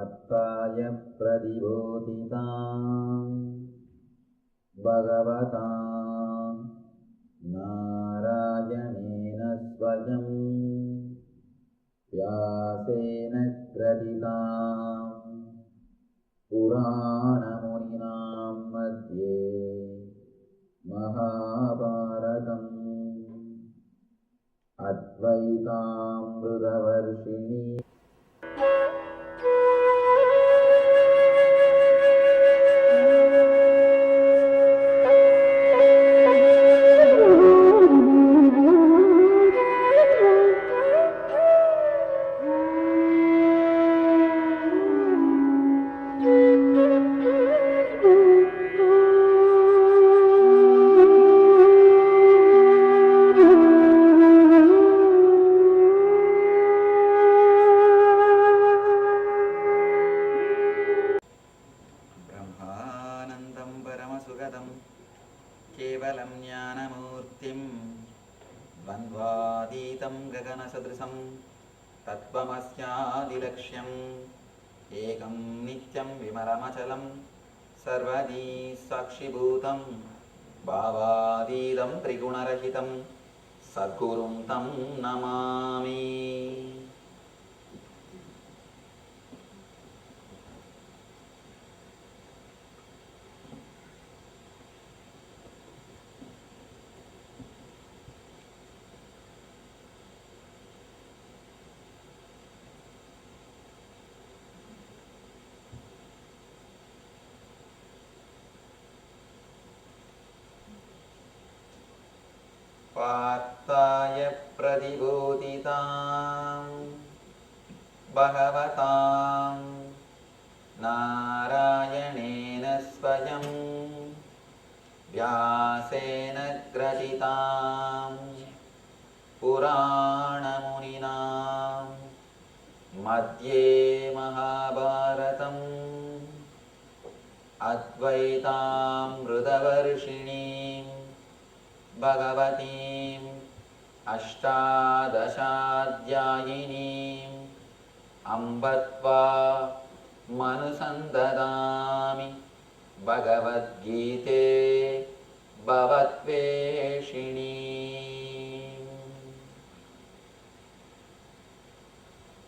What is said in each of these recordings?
पार्थाय प्रतिबोधितां भगवता नारायणेन स्वयं व्यासेन ग्रथितां पुराणमुनिनां मध्ये महाभारतम् अद्वैतामृतवर्षिणी केवलं ज्ञानमूर्तिं द्वन्द्वातीतं गगनसदृशं तत्त्वमस्यादिलक्ष्यम् एकं नित्यं विमलमचलं सर्वदी साक्षिभूतं भावातीतं त्रिगुणरहितं सद्गुरुं तं नमामि। पार्थाय प्रतिबोधितां भगवतां नारायणेन स्वयं व्यासेन ग्रथितां पुराणमुनिनां मध्ये महाभारतम् अद्वैतामृतवर्षिणीं भगवतीम् अष्टादशाध्यायिनीम् अम्ब त्वामनुसन्दधामि भगवद्गीते भवद्वेषिणीम्।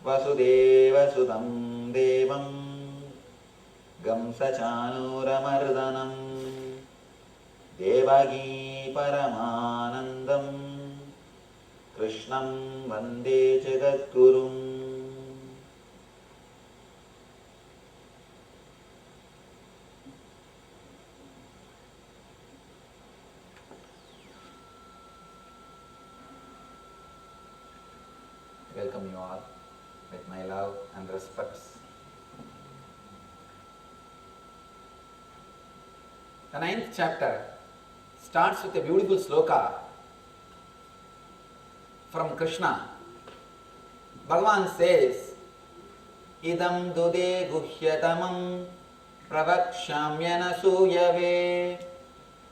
वसुदेवसुतं देवं कंसचाणूरमर्दनं देवकी परमानन्दं कृष्णं वन्दे जगद्गुरुम्। Welcome you all with my love and respects. The 9th chapter starts with a beautiful sloka from Krishna. Bhagavan says, Idam dude guhyatamam pravakshamyana suyave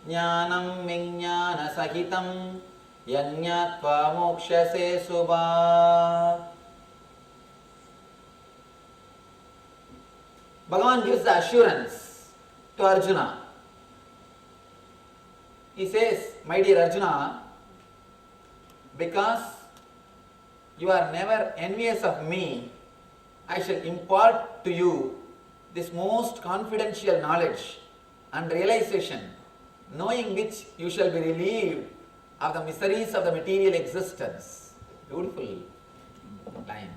jnanam vinyana sahitam yanyatva mokshase subha. Bhagavan gives the assurance to Arjuna. He says, my dear Arjuna, because you are never envious of me, I shall impart to you this most confidential knowledge and realization, knowing which you shall be relieved of the miseries of the material existence. Beautiful line.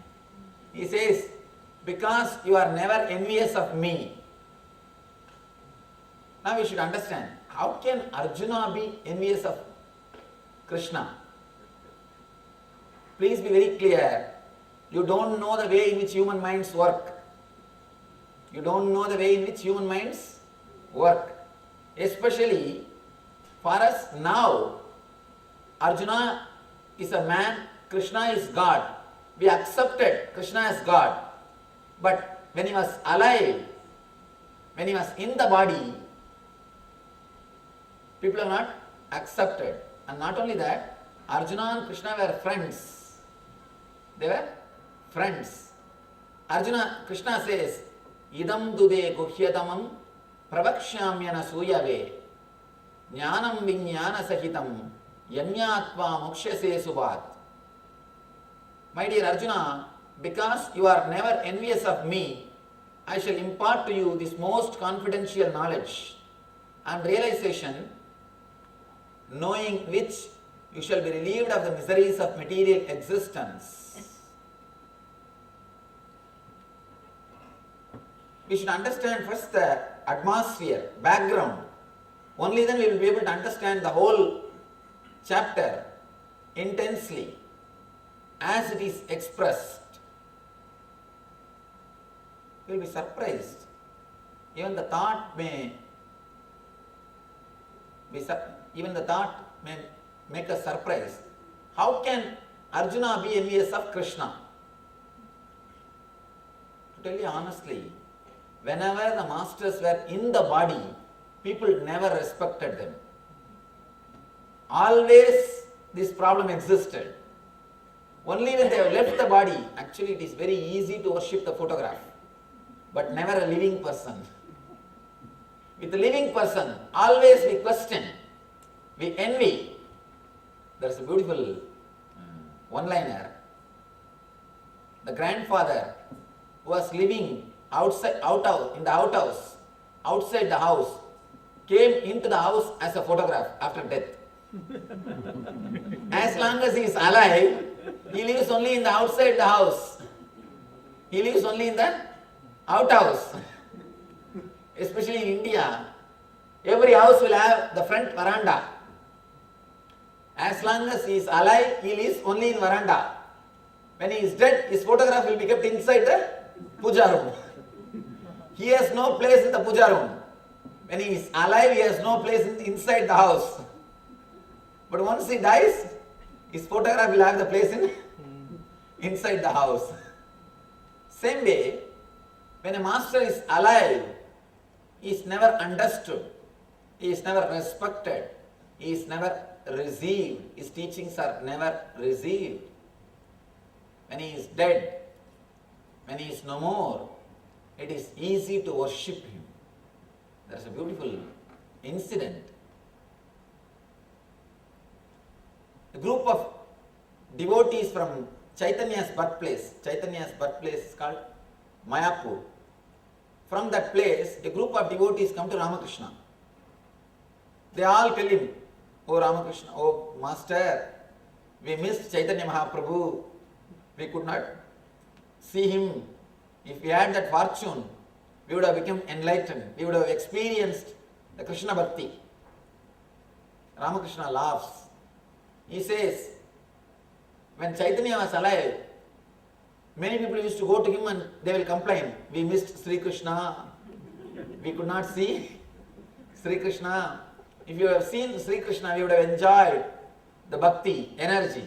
He says, because you are never envious of me. Now we should understand, how can Arjuna be envious of Krishna? Please be very clear. You don't know the way in which human minds work. You don't know the way in which human minds work. Especially for us now, Arjuna is a man, Krishna is God. We accepted Krishna as God. But when he was alive, when he was in the body, people have not accepted. And not only that, Arjuna and Krishna were friends. They were friends. Krishna says, idam dude guhyatamam pravakshamyana suyave jnanam vijnana sahitam yanyatva mokshase subhat. My dear Arjuna, because you are never envious of me, I shall impart to you this most confidential knowledge and realization, knowing which you shall be relieved of the miseries of material existence. We should understand first the atmosphere, background. Only then we will be able to understand the whole chapter intensely as it is expressed. You will be surprised. Even the thought may make us surprised. How can Arjuna be envious of Krishna? To tell you honestly, whenever the masters were in the body, people never respected them. Always this problem existed. Only when they have left the body, actually it is very easy to worship the photograph, but never a living person. With a living person, always we question, we envy. There is a beautiful one-liner. The grandfather who was living outside the house, came into the house as a photograph after death. As long as he is alive, he lives only in the outside the house. He lives only in the outhouse. Especially in India, every house will have the front veranda. As long as he is alive, he lives only in veranda. When he is dead, his photograph will be kept inside the puja room. He has no place in the puja room. When he is alive, he has no place inside the house. But once he dies, his photograph will have the place inside the house. Same way, when a master is alive, he is never understood, he is never respected, he is never received, his teachings are never received. When he is dead, when he is no more, it is easy to worship him. There is a beautiful incident. A group of devotees from Chaitanya's birthplace is called Mayapur. From that place, a group of devotees come to Ramakrishna. They all tell him, "Oh Ramakrishna, oh Master, we missed Chaitanya Mahaprabhu. We could not see him. If we had that fortune, we would have become enlightened. We would have experienced the Krishna Bhakti." Ramakrishna laughs. He says, when Chaitanya was alive, many people used to go to him and they will complain, "We missed Sri Krishna. We could not see Sri Krishna. If you have seen Sri Krishna, we would have enjoyed the bhakti, energy."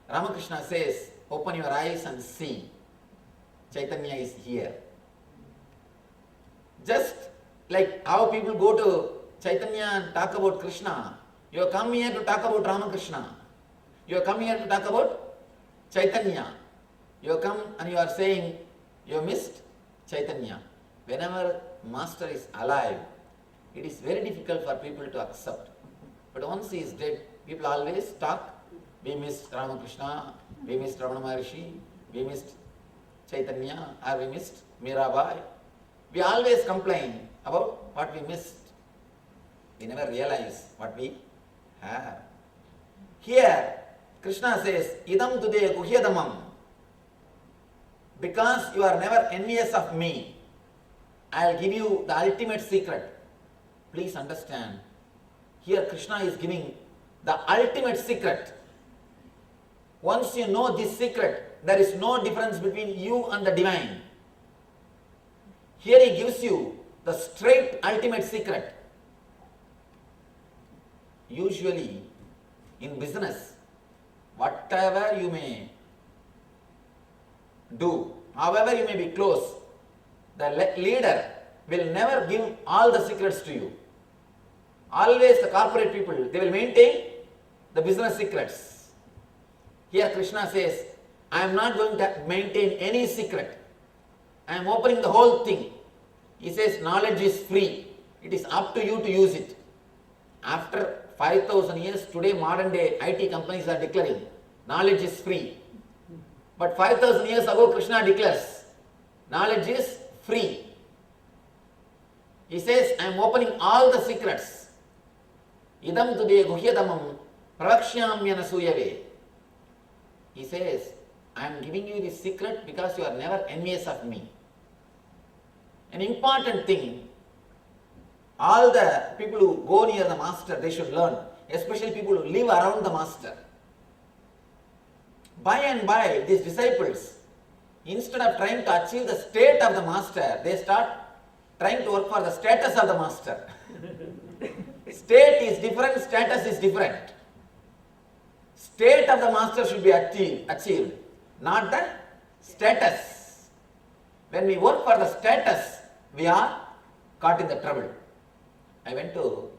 Ramakrishna says, "Open your eyes and see. Chaitanya is here." Just like how people go to Chaitanya and talk about Krishna, you have come here to talk about Ramakrishna. You have come here to talk about Chaitanya. You have come and you are saying you have missed Chaitanya. Whenever Master is alive, it is very difficult for people to accept. But once he is dead, people always talk, "We missed Ramakrishna, we missed Ramana Maharshi, we missed Chaitanya, or we missed Mirabai." We always complain about what we missed. We never realize what we have. Here, Krishna says, "Idam tude guhyadamam." Because you are never envious of me, I will give you the ultimate secret. Please understand. Here Krishna is giving the ultimate secret. Once you know this secret, there is no difference between you and the divine. Here he gives you the straight ultimate secret. Usually in business, whatever you may do, however you may be close, the leader will never give all the secrets to you. Always the corporate people, they will maintain the business secrets. Here Krishna says, "I am not going to maintain any secret. I am opening the whole thing. He says knowledge is free. It is up to you to use it. After 5,000 years, today modern day IT companies are declaring knowledge is free. But 5,000 years ago, Krishna declares knowledge is free. He says, I am opening all the secrets. Idam tude guhyadamam pralakshyamyana suyave. He says, I am giving you this secret because you are never envious of me. An important thing, all the people who go near the master, they should learn, especially people who live around the master. By and by, these disciples, instead of trying to achieve the state of the master, they start trying to work for the status of the master. State is different, status is different. State of the master should be achieved, not the status. When we work for the status, we are caught in the trouble. I went to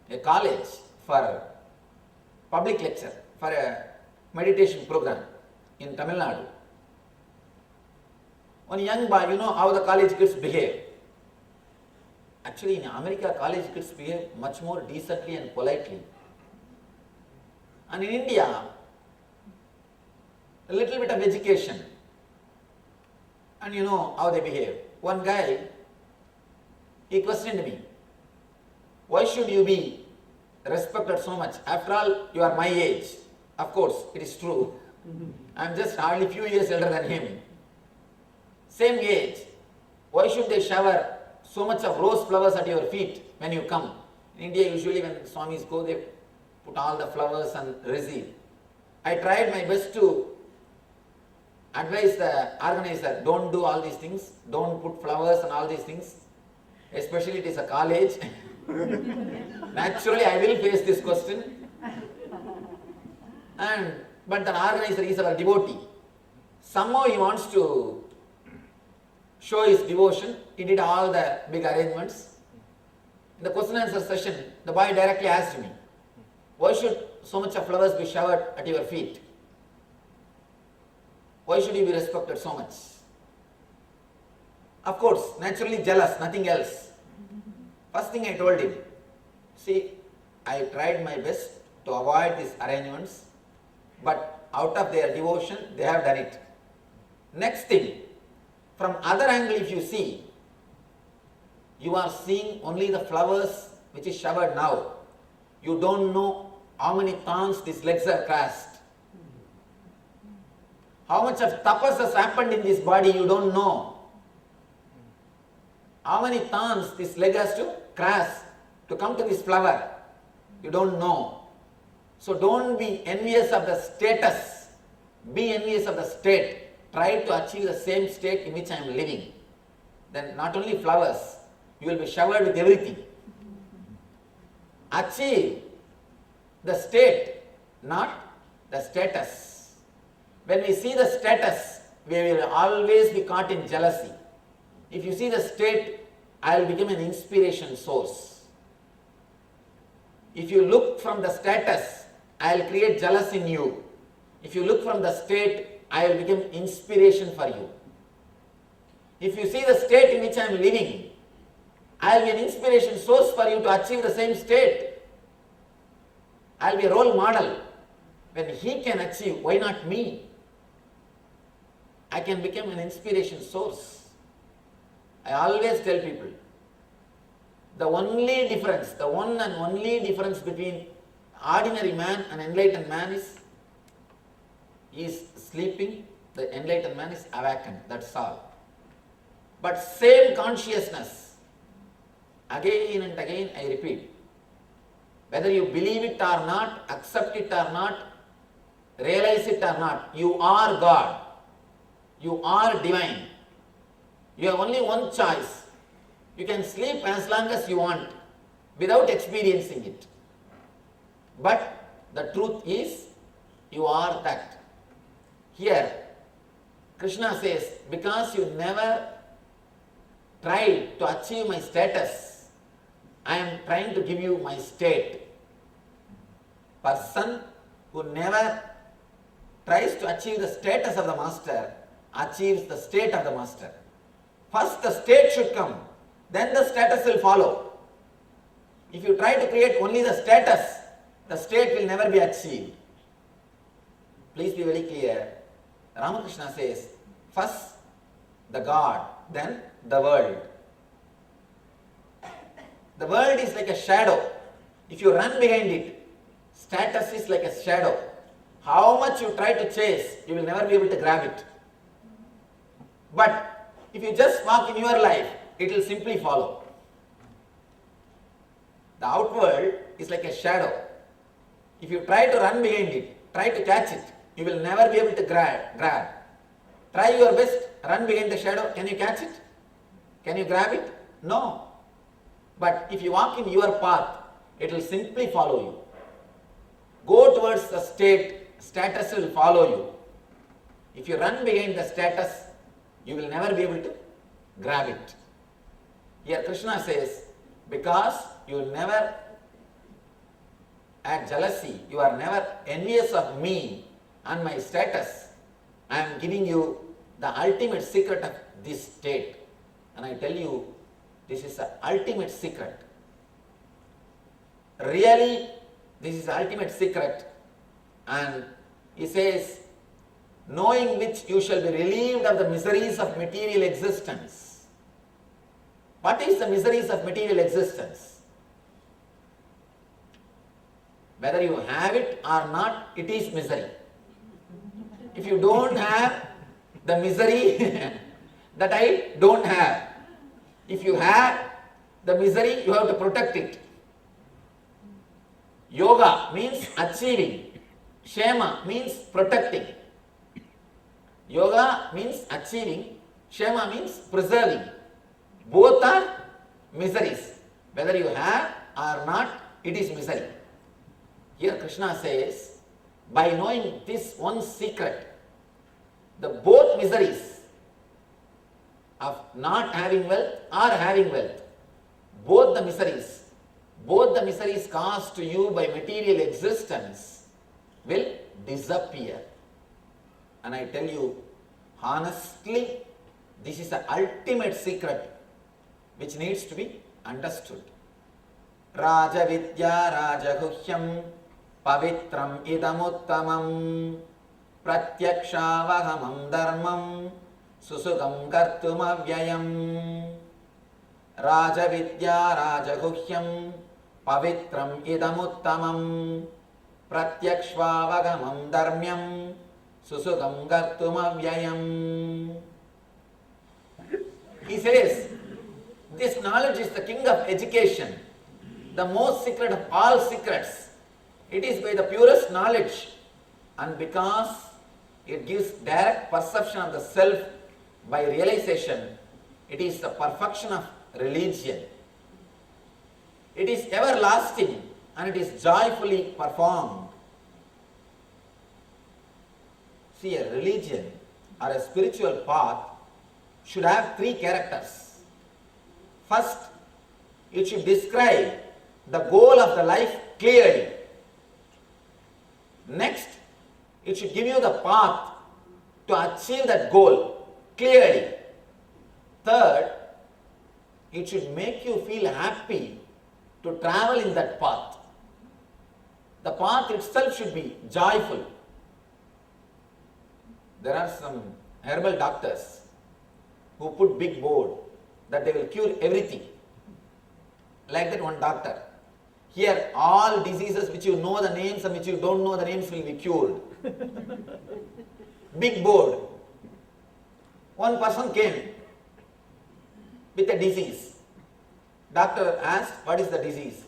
a college for public lecture, for a meditation program in Tamil Nadu. One young boy, you know how the college kids behave. Actually, in America, college kids behave much more decently and politely. And in India, a little bit of education, and you know how they behave. One guy, he questioned me, why should you be respected so much? After all, you are my age. Of course, it is true. I am just hardly few years elder than him. Same age. Why should they shower so much of rose flowers at your feet when you come? In India, usually when Swamis go, they put all the flowers and receive. I tried my best to advise the organizer, don't do all these things, don't put flowers and all these things, especially it is a college. Naturally, I will face this question. But the organizer is our devotee. Somehow he wants to show his devotion. He did all the big arrangements. In the question and answer session, the boy directly asked me, why should so much of flowers be showered at your feet? Why should you be respected so much? Of course, naturally jealous, nothing else. First thing I told him, see, I tried my best to avoid these arrangements, but out of their devotion, they have done it. Next thing, from other angle if you see, you are seeing only the flowers which is showered now. You don't know how many thorns these legs are crossed. How much of tapas has happened in this body, you don't know. How many thorns this leg has to cross to come to this flower, you don't know. So don't be envious of the status, be envious of the state. Try to achieve the same state in which I am living. Then not only flowers, you will be showered with everything. Achieve the state, not the status. When we see the status, we will always be caught in jealousy. If you see the state, I will become an inspiration source. If you look from the status, I will create jealousy in you. If you look from the state, I will become inspiration for you. If you see the state in which I am living, I will be an inspiration source for you to achieve the same state. I will be a role model. When he can achieve, why not me? I can become an inspiration source. I always tell people, the only difference, the one and only difference between ordinary man and enlightened man is sleeping, the enlightened man is awakened, that's all. But same consciousness, again and again I repeat, whether you believe it or not, accept it or not, realize it or not, you are God, you are divine. You have only one choice. You can sleep as long as you want without experiencing it. But the truth is, you are that. Here, Krishna says, because you never tried to achieve my status, I am trying to give you my state. Person who never tries to achieve the status of the master achieves the state of the master. First the state should come, then the status will follow. If you try to create only the status, the state will never be achieved. Please be very clear. Ramakrishna says, first the God, then the world. The world is like a shadow. If you run behind it, status is like a shadow. How much you try to chase, you will never be able to grab it. But if you just walk in your life, it will simply follow. The outward is like a shadow. If you try to run behind it, try to catch it, you will never be able to grab. Try your best, run behind the shadow. Can you catch it? Can you grab it? No. But if you walk in your path, it will simply follow you. Go towards the status will follow you. If you run behind the status, you will never be able to grab it. Here Krishna says, because you never add jealousy, you are never envious of me and my status, I am giving you the ultimate secret of this state. And I tell you, this is the ultimate secret. Really, this is the ultimate secret. And he says, knowing which you shall be relieved of the miseries of material existence. What is the miseries of material existence? Whether you have it or not, it is misery. If you don't have the misery that I don't have, if you have the misery, you have to protect it. Yoga means achieving. Kshema means protecting. Yoga means achieving. Kshema means preserving. Both are miseries. Whether you have or not, it is misery. Here Krishna says, by knowing this one secret, the both miseries of not having wealth or having wealth, both the miseries caused to you by material existence will disappear. And I tell you, honestly, this is the ultimate secret which needs to be understood. Raja Vidya Rajaguhyam Pavitram Idamuttamam Pratyakshavaghamam Dharmam Susugam Kartumavyayam. Raja Vidya Rajaguhyam Pavitram Idamuttamam Pratyakshavagamam Dharmyam Susugam Kartumavyayam. He says, this knowledge is the king of education, the most secret of all secrets. It is by the purest knowledge, and because it gives direct perception of the self by realization, it is the perfection of religion. It is everlasting and it is joyfully performed. See, a religion or a spiritual path should have three characters. First, it should describe the goal of the life clearly. Next, it should give you the path to achieve that goal clearly. Third, it should make you feel happy to travel in that path. The path itself should be joyful. There are some herbal doctors who put big board that they will cure everything. Like that one doctor. Here all diseases which you know the names and which you don't know the names will be cured. Big board. One person came with a disease. Doctor asked, what is the disease?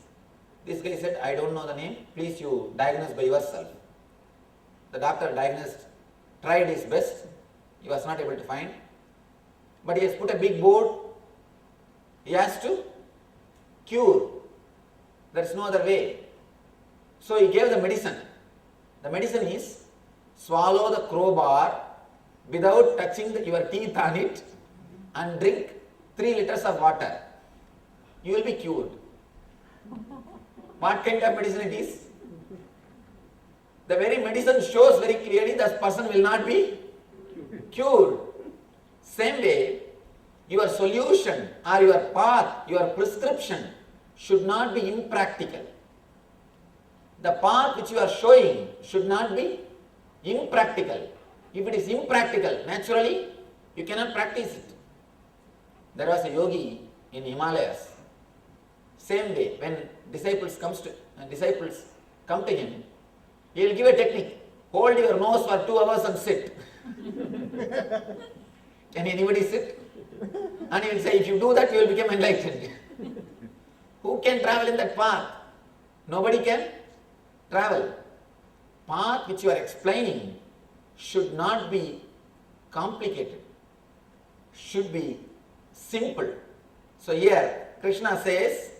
This guy said, I don't know the name. Please you diagnose by yourself. The doctor diagnosed, tried his best. He was not able to find. But he has put a big board. He has to cure. There is no other way. So he gave the medicine. The medicine is swallow the crowbar without touching your teeth on it and drink 3 liters of water. You will be cured. What kind of medicine it is? The very medicine shows very clearly that person will not be cured. Same way, Your solution or your path, your prescription should not be impractical. The path which you are showing should not be impractical. If it is impractical, naturally you cannot practice it. There was a yogi in Himalayas. Same way, when disciples come to him, he will give a technique. Hold your nose for 2 hours and sit. Can anybody sit? And he will say, if you do that, you will become enlightened. Who can travel in that path? Nobody can travel. Path which you are explaining should not be complicated, should be simple. So here Krishna says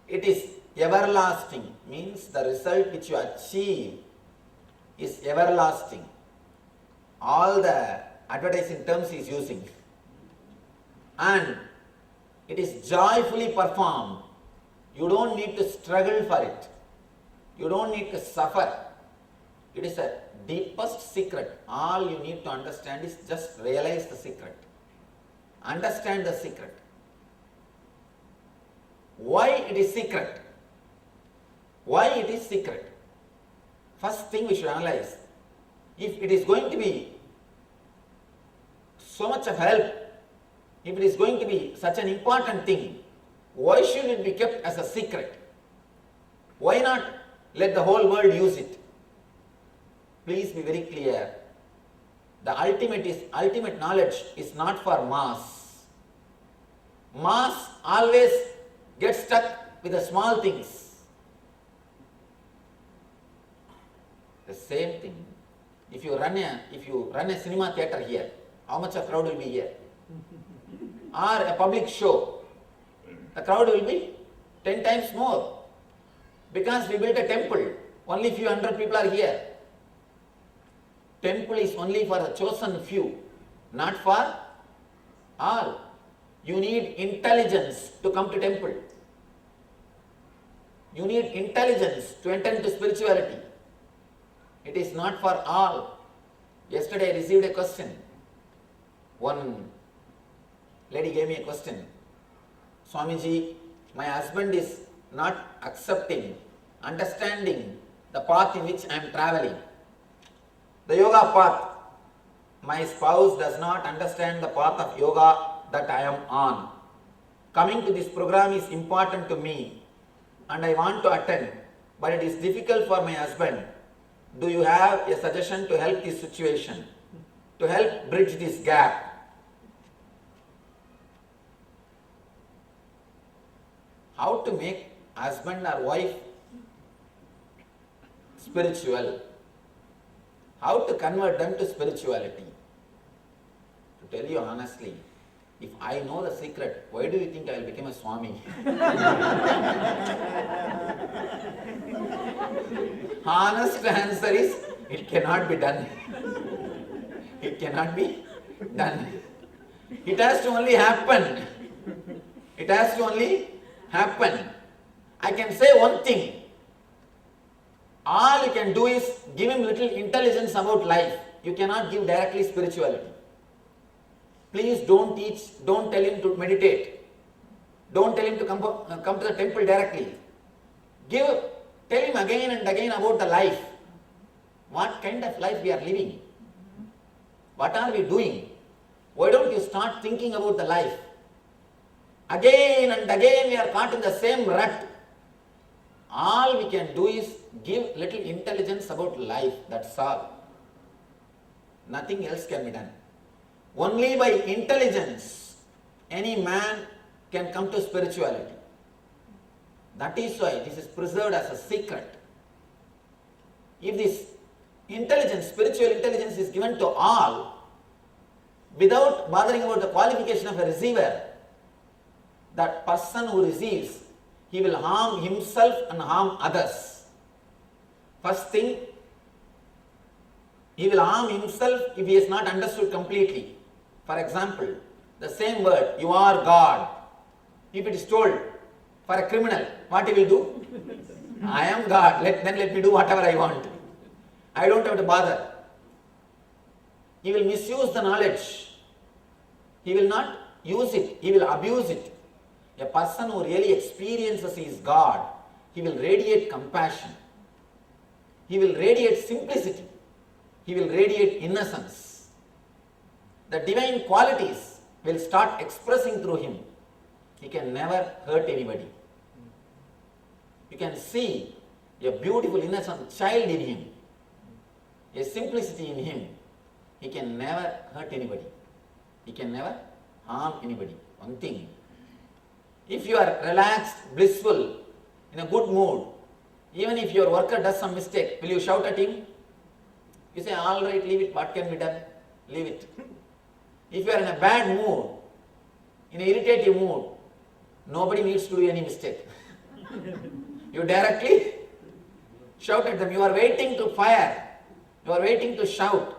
it is everlasting, means the result which you achieve is everlasting. All the advertising terms he is using. And it is joyfully performed. You don't need to struggle for it. You don't need to suffer. It is a deepest secret. All you need to understand is just realize the secret. Understand the secret. Why it is secret? Why it is secret? First thing we should analyze. If it is going to be so much of help, if it is going to be such an important thing, why should it be kept as a secret? Why not let the whole world use it? Please be very clear. The ultimate knowledge is not for mass. Mass always gets stuck with the small things. The same thing. If you run a cinema theater here, how much a crowd will be here? Or a public show, the crowd will be 10 times more. Because we built a temple, only few hundred people are here. Temple is only for the chosen few, not for all. You need intelligence to come to temple. You need intelligence to enter into spirituality. It is not for all. Yesterday I received a question. One lady gave me a question. Swamiji, my husband is not accepting, understanding the path in which I am traveling. The yoga path. My spouse does not understand the path of yoga that I am on. Coming to this program is important to me and I want to attend, but it is difficult for my husband. Do you have a suggestion to help this situation, to help bridge this gap? How to make husband or wife spiritual? How to convert them to spirituality? To tell you honestly, if I know the secret, why do you think I will become a Swami? Honest answer is, it cannot be done. It cannot be done. It has to only happen. It has to only happen. I can say one thing. All you can do is give him little intelligence about life. You cannot give directly spirituality. Please don't teach, don't tell him to meditate. Don't tell him to come to the temple directly. Tell him again and again about the life. What kind of life we are living? What are we doing? Why don't you start thinking about the life? Again and again we are caught in the same rut. All we can do is give little intelligence about life, that's all. Nothing else can be done. Only by intelligence any man can come to spirituality. That is why this is preserved as a secret. If this intelligence, spiritual intelligence is given to all, without bothering about the qualification of a receiver, that person who receives, he will harm himself and harm others. First thing, he will harm himself if he is not understood completely. For example, the same word, you are God. If it is told for a criminal, what he will do? I am God, then let me do whatever I want. I don't have to bother. He will misuse the knowledge. He will not use it, he will abuse it. A person who really experiences he is God, he will radiate compassion. He will radiate simplicity. He will radiate innocence. The divine qualities will start expressing through him. He can never hurt anybody. You can see a beautiful innocent child in him, a simplicity in him. He can never hurt anybody. He can never harm anybody. One thing, if you are relaxed, blissful, in a good mood, even if your worker does some mistake, will you shout at him? You say, all right, leave it, what can be done? Leave it. If you are in a bad mood, in an irritative mood, nobody needs to do any mistake. You directly shout at them. You are waiting to fire. You are waiting to shout.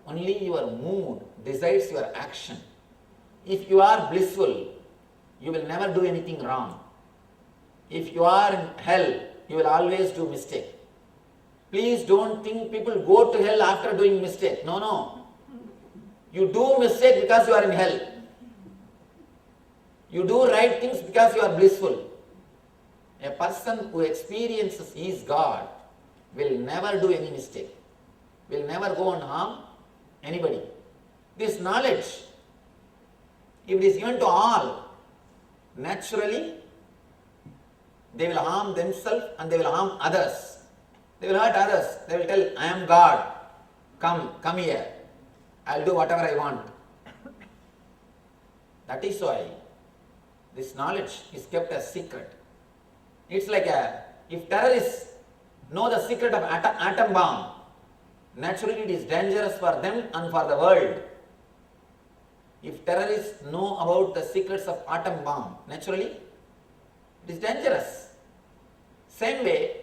Only your mood decides your action. If you are blissful, you will never do anything wrong. If you are in hell, you will always do mistake. Please don't think people go to hell after doing mistake. No, no. You do mistake because you are in hell. You do right things because you are blissful. A person who experiences he is God will never do any mistake, will never go and harm anybody. This knowledge, if it is given to all, naturally they will harm themselves and they will harm others. They will hurt others. They will tell, I am God. Come here. I will do whatever I want. That is why this knowledge is kept as secret. It's like if terrorists know the secret of atom bomb, naturally it is dangerous for them and for the world. If terrorists know about the secrets of atom bomb, naturally it is dangerous. Same way,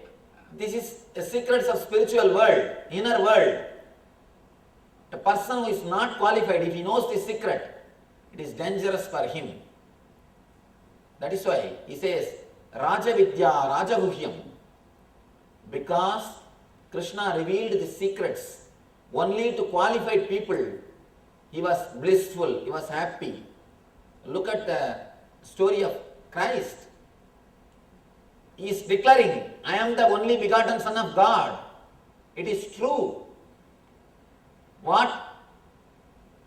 this is the secrets of spiritual world, inner world. A person who is not qualified, if he knows this secret, it is dangerous for him. That is why he says, Raja Vidya, Raja Guhyam. Because Krishna revealed the secrets only to qualified people, he was blissful, he was happy. Look at the story of Christ. He is declaring, I am the only begotten Son of God. It is true. What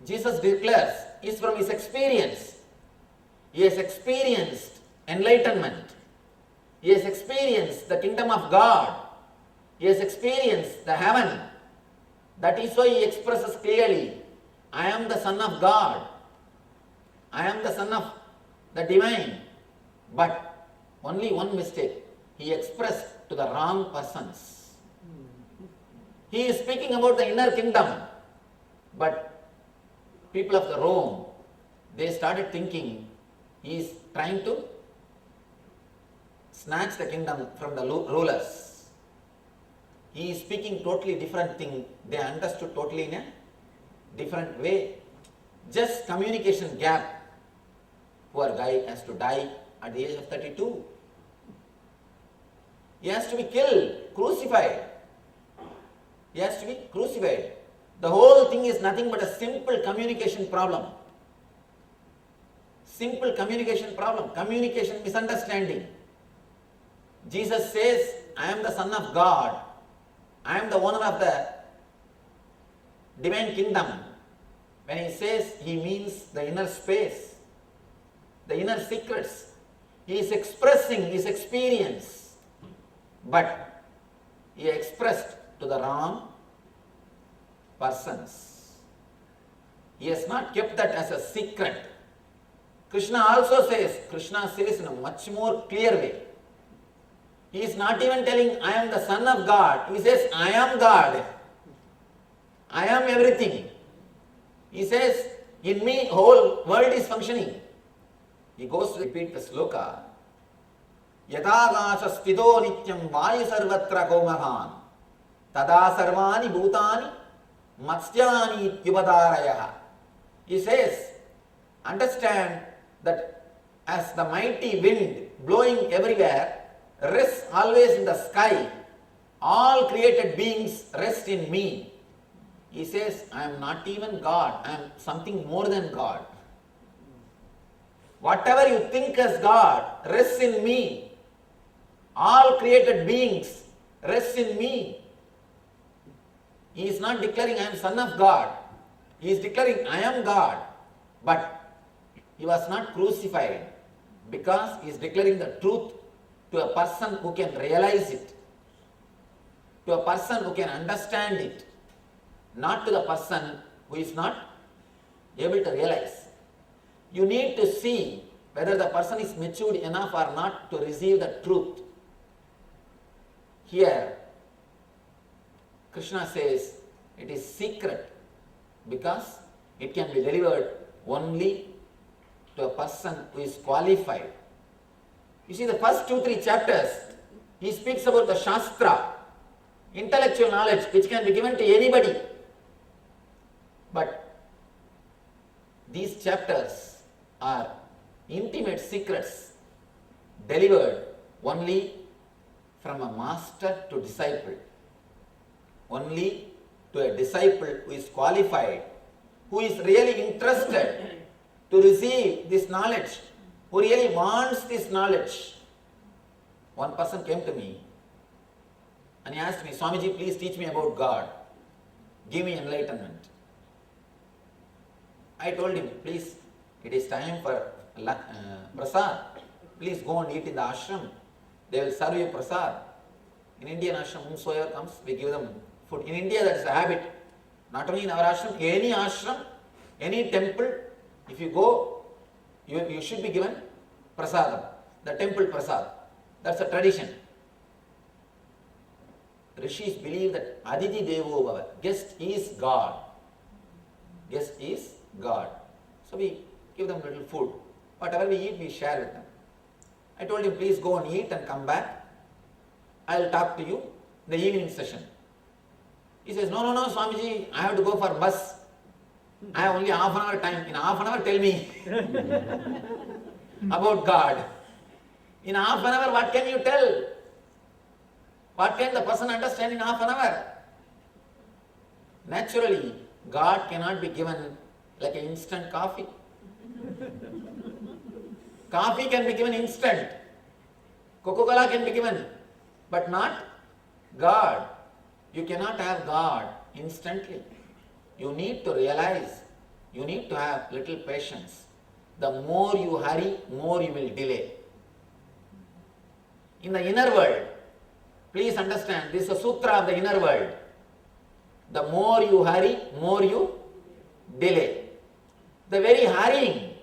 Jesus declares is from his experience. He has experienced enlightenment. He has experienced the kingdom of God. He has experienced the heaven. That is why he expresses clearly, I am the Son of God. I am the Son of the Divine. But only one mistake. He expressed to the wrong persons. He is speaking about the inner kingdom. But people of the Rome, they started thinking he is trying to snatch the kingdom from the rulers. He is speaking totally different thing. They understood totally in a different way. Just communication gap. Poor guy has to die at the age of 32. He has to be killed, crucified. He has to be crucified. The whole thing is nothing but a simple communication problem. Simple communication problem, communication misunderstanding. Jesus says, I am the Son of God. I am the owner of the divine kingdom. When he says, he means the inner space, the inner secrets. He is expressing his experience. But he expressed to the wrong persons. He has not kept that as a secret. Krishna also says, Krishna says in a much more clear way. He is not even telling, I am the Son of God. He says, I am God. I am everything. He says, in me, whole world is functioning. He goes to repeat the sloka. Yadagasa stido nityam vayu sarvatra kaumahan tada sarvani bhutani matsyani yubadarayaha. He says, understand that as the mighty wind blowing everywhere rests always in the sky, all created beings rest in me. He says, I am not even God, I am something more than God. Whatever you think as God rests in me. All created beings rest in me. He is not declaring I am son of God. He is declaring I am God. But he was not crucified because he is declaring the truth to a person who can realize it, to a person who can understand it, not to the person who is not able to realize. You need to see whether the person is matured enough or not to receive the truth. Here, Krishna says it is secret because it can be delivered only to a person who is qualified. You see, the first 2-3 chapters, he speaks about the Shastra, intellectual knowledge which can be given to anybody. But these chapters are intimate secrets delivered only from a master to disciple. Only to a disciple who is qualified, who is really interested to receive this knowledge, who really wants this knowledge. One person came to me and he asked me, Swamiji, please teach me about God. Give me enlightenment. I told him, please, it is time for prasad. Please go and eat in the ashram. They will serve you prasad. In Indian ashram, whomsoever comes, we give them food. In India, that is a habit. Not only in our ashram, any temple, if you go, you should be given prasadam, the temple prasad. That's a tradition. Rishis believe that Aditi Devo Bhava, guest is God. Guest is God. So we give them little food. Whatever we eat, we share with them. I told him, please go and eat and come back. I will talk to you in the evening session. He says, no, Swamiji, I have to go for bus. I have only half an hour time. In half an hour, tell me about God. In half an hour, what can you tell? What can the person understand in half an hour? Naturally, God cannot be given like an instant coffee. Coffee can be given instant. Coca-Cola can be given, but not God. You cannot have God instantly. You need to realize, you need to have little patience. The more you hurry, more you will delay. In the inner world, please understand, this is a sutra of the inner world. The more you hurry, more you delay. The very hurrying,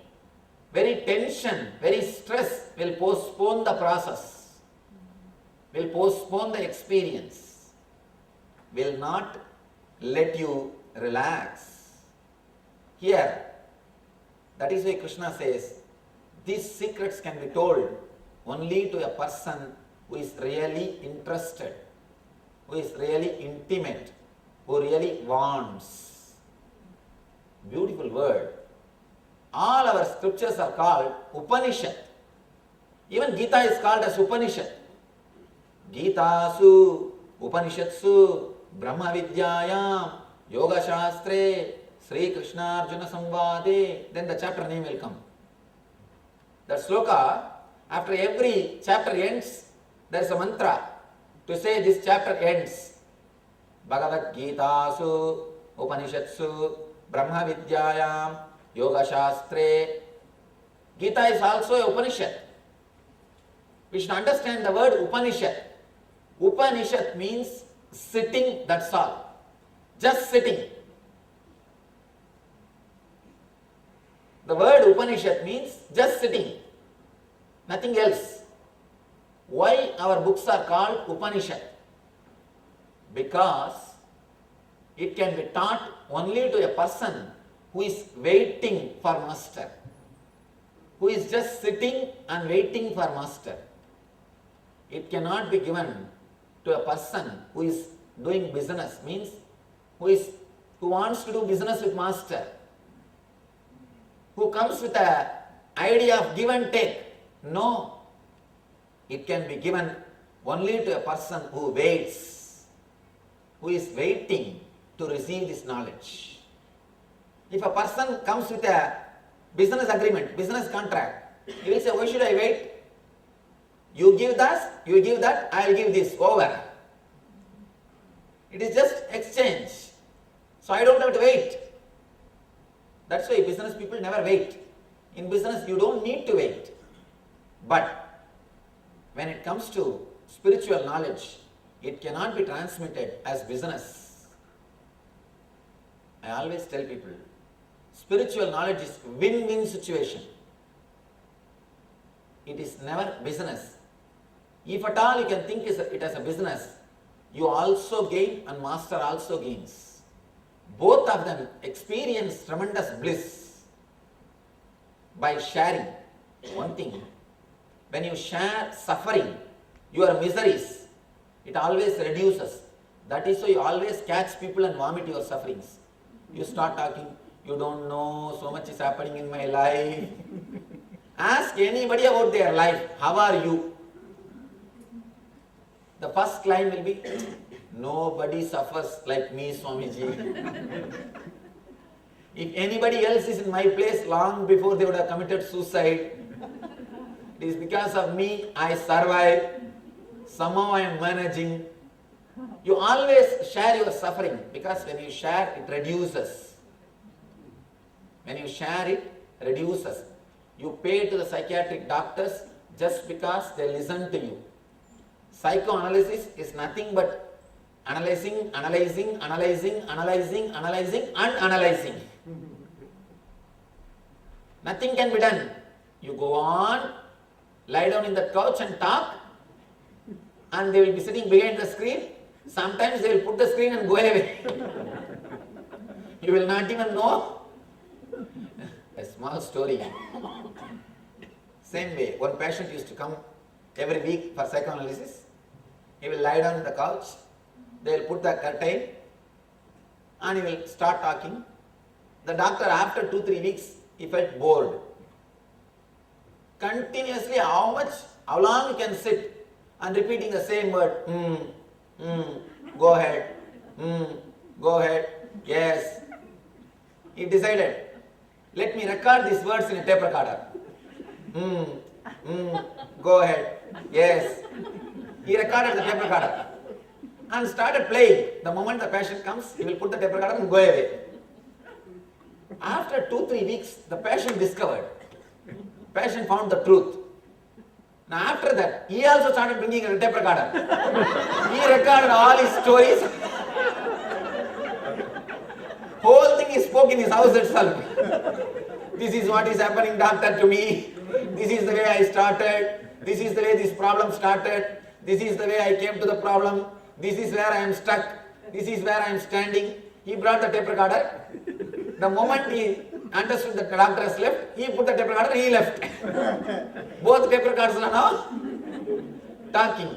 very tension, very stress will postpone the process, will postpone the experience, will not let you relax. Here, that is why Krishna says, these secrets can be told only to a person who is really interested, who is really intimate, who really wants. Beautiful word. All our scriptures are called Upanishad. Even Gita is called as Upanishad. Gitasu, Upanishadsu, Brahma Vidyayam, Yoga Shastre, Sri Krishna Arjuna Samvade. Then the chapter name will come. That sloka, after every chapter ends, there is a mantra to say this chapter ends. Bhagavad Gitasu, Upanishadsu, Brahma Vidyayam, Yoga Shastre. Gita is also a Upanishad. We should understand the word Upanishad. Upanishad means sitting, that's all. Just sitting. The word Upanishad means just sitting. Nothing else. Why our books are called Upanishad? Because it can be taught only to a person who is waiting for master, who is just sitting and waiting for master. It cannot be given to a person who is doing business, means who wants to do business with master, who comes with an idea of give and take. No, it can be given only to a person who waits, who is waiting to receive this knowledge. If a person comes with a business agreement, business contract, He will say, why should I wait? You give that, I will give this, over. It is just exchange. So I don't have to wait. That's why business people never wait. In business, you don't need to wait. But when it comes to spiritual knowledge, it cannot be transmitted as business. I always tell people, spiritual knowledge is win-win situation. It is never business. If at all you can think it as a business, you also gain and master also gains. Both of them experience tremendous bliss by sharing. One thing, when you share suffering, your miseries, it always reduces. That is why you always catch people and vomit your sufferings. You start talking, you don't know, so much is happening in my life. Ask anybody about their life, how are you? The first line will be, nobody suffers like me, Swamiji. If anybody else is in my place, long before they would have committed suicide. It is because of me I survive. Somehow I am managing. You always share your suffering, because when you share, it reduces. When you share, it reduces. You pay to the psychiatric doctors just because they listen to you. Psychoanalysis is nothing but analyzing, and analyzing. Nothing can be done. You go on, lie down in the couch and talk, and they will be sitting behind the screen. Sometimes they will put the screen and go away. You will not even know. A small story. Same way, one patient used to come every week for psychoanalysis. He will lie down on the couch, they will put the curtain, and he will start talking. The doctor, after 2-3 weeks, he felt bored. Continuously, how long you can sit and repeating the same word, go ahead, go ahead, yes. He decided, let me record these words in a tape recorder. Go ahead, yes. He recorded the tape recorder and started playing. The moment the patient comes, he will put the tape recorder and go away. After 2-3 weeks, the patient discovered. Patient found the truth. Now after that, he also started bringing a tape recorder. He recorded all his stories. Whole thing is spoken in his house itself. This is what is happening, doctor, to me. This is the way I started. This is the way this problem started. This is the way I came to the problem. This is where I am stuck. This is where I am standing. He brought the tape recorder. The moment he understood that the doctor has left, he put the tape recorder and he left. Both tape recorders are now talking.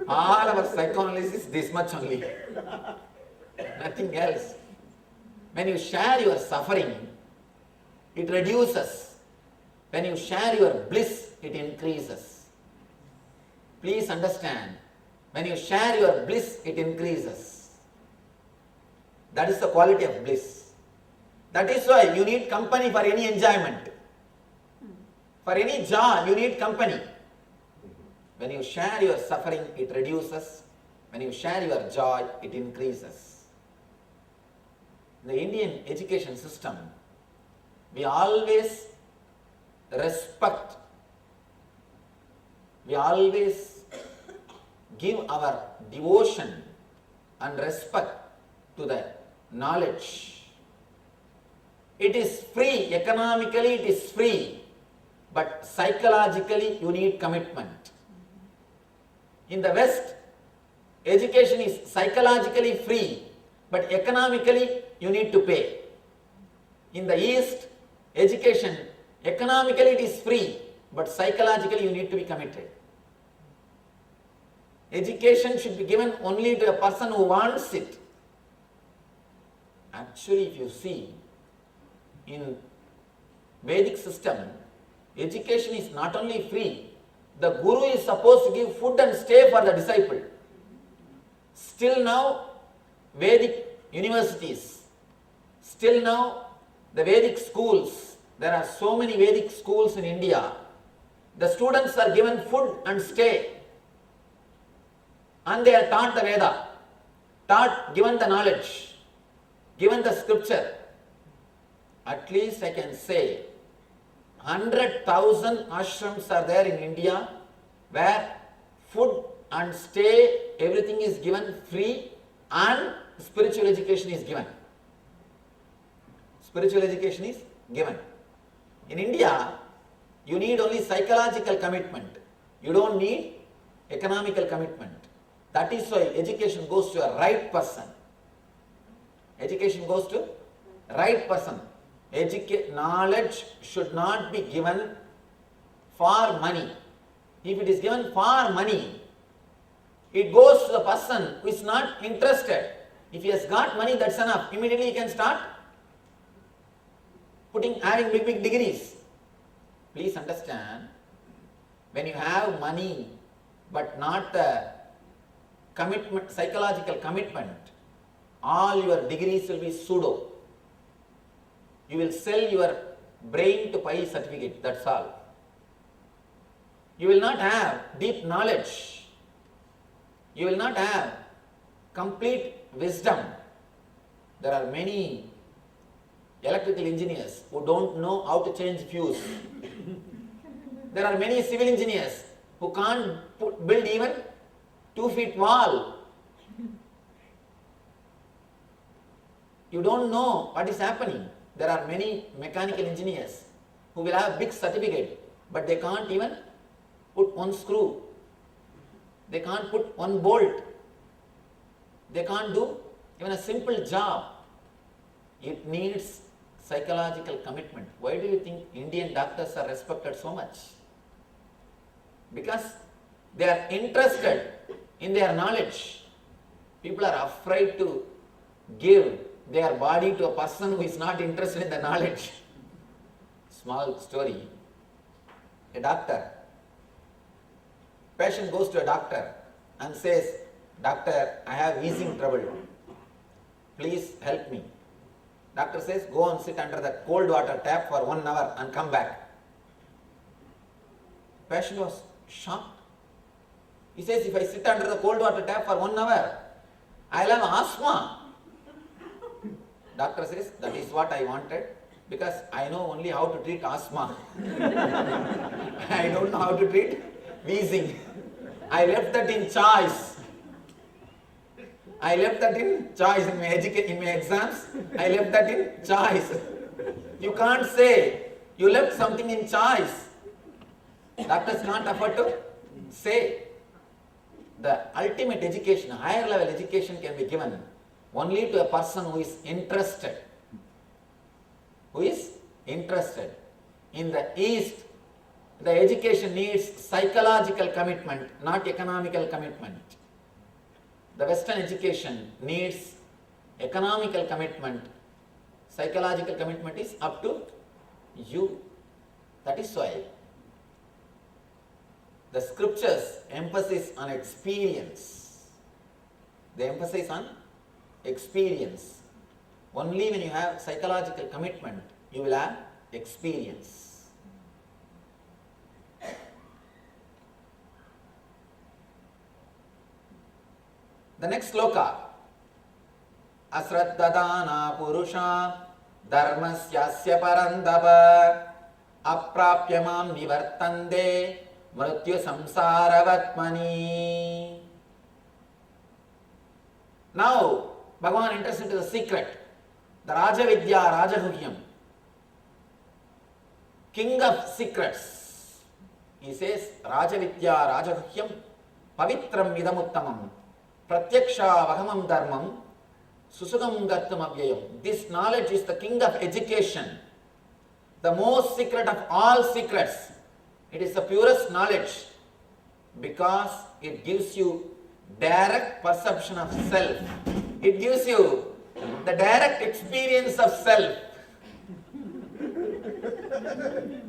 All our psychoanalysis, this much only. Nothing else. When you share your suffering, it reduces. When you share your bliss, it increases. Please understand, when you share your bliss, it increases. That is the quality of bliss. That is why you need company for any enjoyment. For any joy, you need company. When you share your suffering, it reduces. When you share your joy, it increases. In the Indian education system, we always respect, we always give our devotion and respect to the knowledge. It is free, economically it is free, but psychologically you need commitment. In the West, education is psychologically free, but economically you need to pay. In the East, education, economically it is free, but psychologically you need to be committed. Education should be given only to a person who wants it. Actually, if you see, in Vedic system, education is not only free, the guru is supposed to give food and stay for the disciple. Still now, Vedic universities, still now, the Vedic schools, There are so many Vedic schools in India. The students are given food and stay. And they are taught the Veda, given the knowledge, given the scripture. At least I can say 100,000 ashrams are there in India where food and stay, everything is given free and spiritual education is given. Spiritual education is given. In India, you need only psychological commitment. You don't need economical commitment. That is why education goes to a right person. Education goes to right person. Knowledge should not be given for money. If it is given for money, it goes to the person who is not interested. If he has got money, that's enough. Immediately he can start having big degrees. Please understand, when you have money but not the commitment, psychological commitment, all your degrees will be pseudo. You will sell your brain to buy certificate, that's all. You will not have deep knowledge. You will not have complete wisdom. There are many electrical engineers who don't know how to change fuse. There are many civil engineers who can't build even 2 feet wall. You don't know what is happening. There are many mechanical engineers who will have big certificate, but they can't even put one screw. They can't put one bolt. They can't do even a simple job. It needs psychological commitment. Why do you think Indian doctors are respected so much? Because they are interested in their knowledge. People are afraid to give their body to a person who is not interested in the knowledge. Small story. A doctor. Patient goes to a doctor and says, "Doctor, I have wheezing trouble. Please help me." Doctor says, "Go and sit under the cold water tap for 1 hour and come back." Patient was shocked. He says, "If I sit under the cold water tap for 1 hour, I'll have asthma." Doctor says, "That is what I wanted, because I know only how to treat asthma. I don't know how to treat wheezing. I left that in choice. In my exams. I left that in choice." You can't say you left something in choice. Doctors can't afford to say. The ultimate education, higher level education, can be given only to a person who is interested. Who is interested. In the East, the education needs psychological commitment, not economical commitment. The Western education needs economical commitment. Psychological commitment is up to you. That is why the scriptures emphasize on experience. They emphasize on experience. Only when you have psychological commitment, you will have experience. The next sloka. Asraddadana purusha dharmasyasya parandava aprapyamam nivartande mrityu samsaravatmani. Now, Bhagavan enters into the secret, the Rajavidya Rajaguhyam, king of secrets. He says, Rajavidya Rajaguhyam pavitram idamuttamam pratyaksha vahamam dharmam susugam gartam avyayam. This knowledge is the king of education, the most secret of all secrets. It is the purest knowledge because it gives you direct perception of self. It gives you the direct experience of self.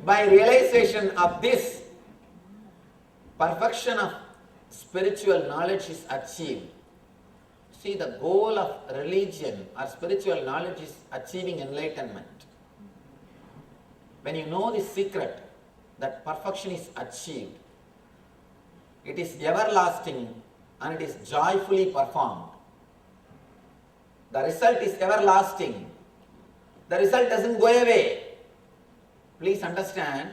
By realization of this, perfection of spiritual knowledge is achieved. See, the goal of religion or spiritual knowledge is achieving enlightenment. when you know this secret, that perfection is achieved, it is everlasting and it is joyfully performed. The result is everlasting. The result doesn't go away. Please understand,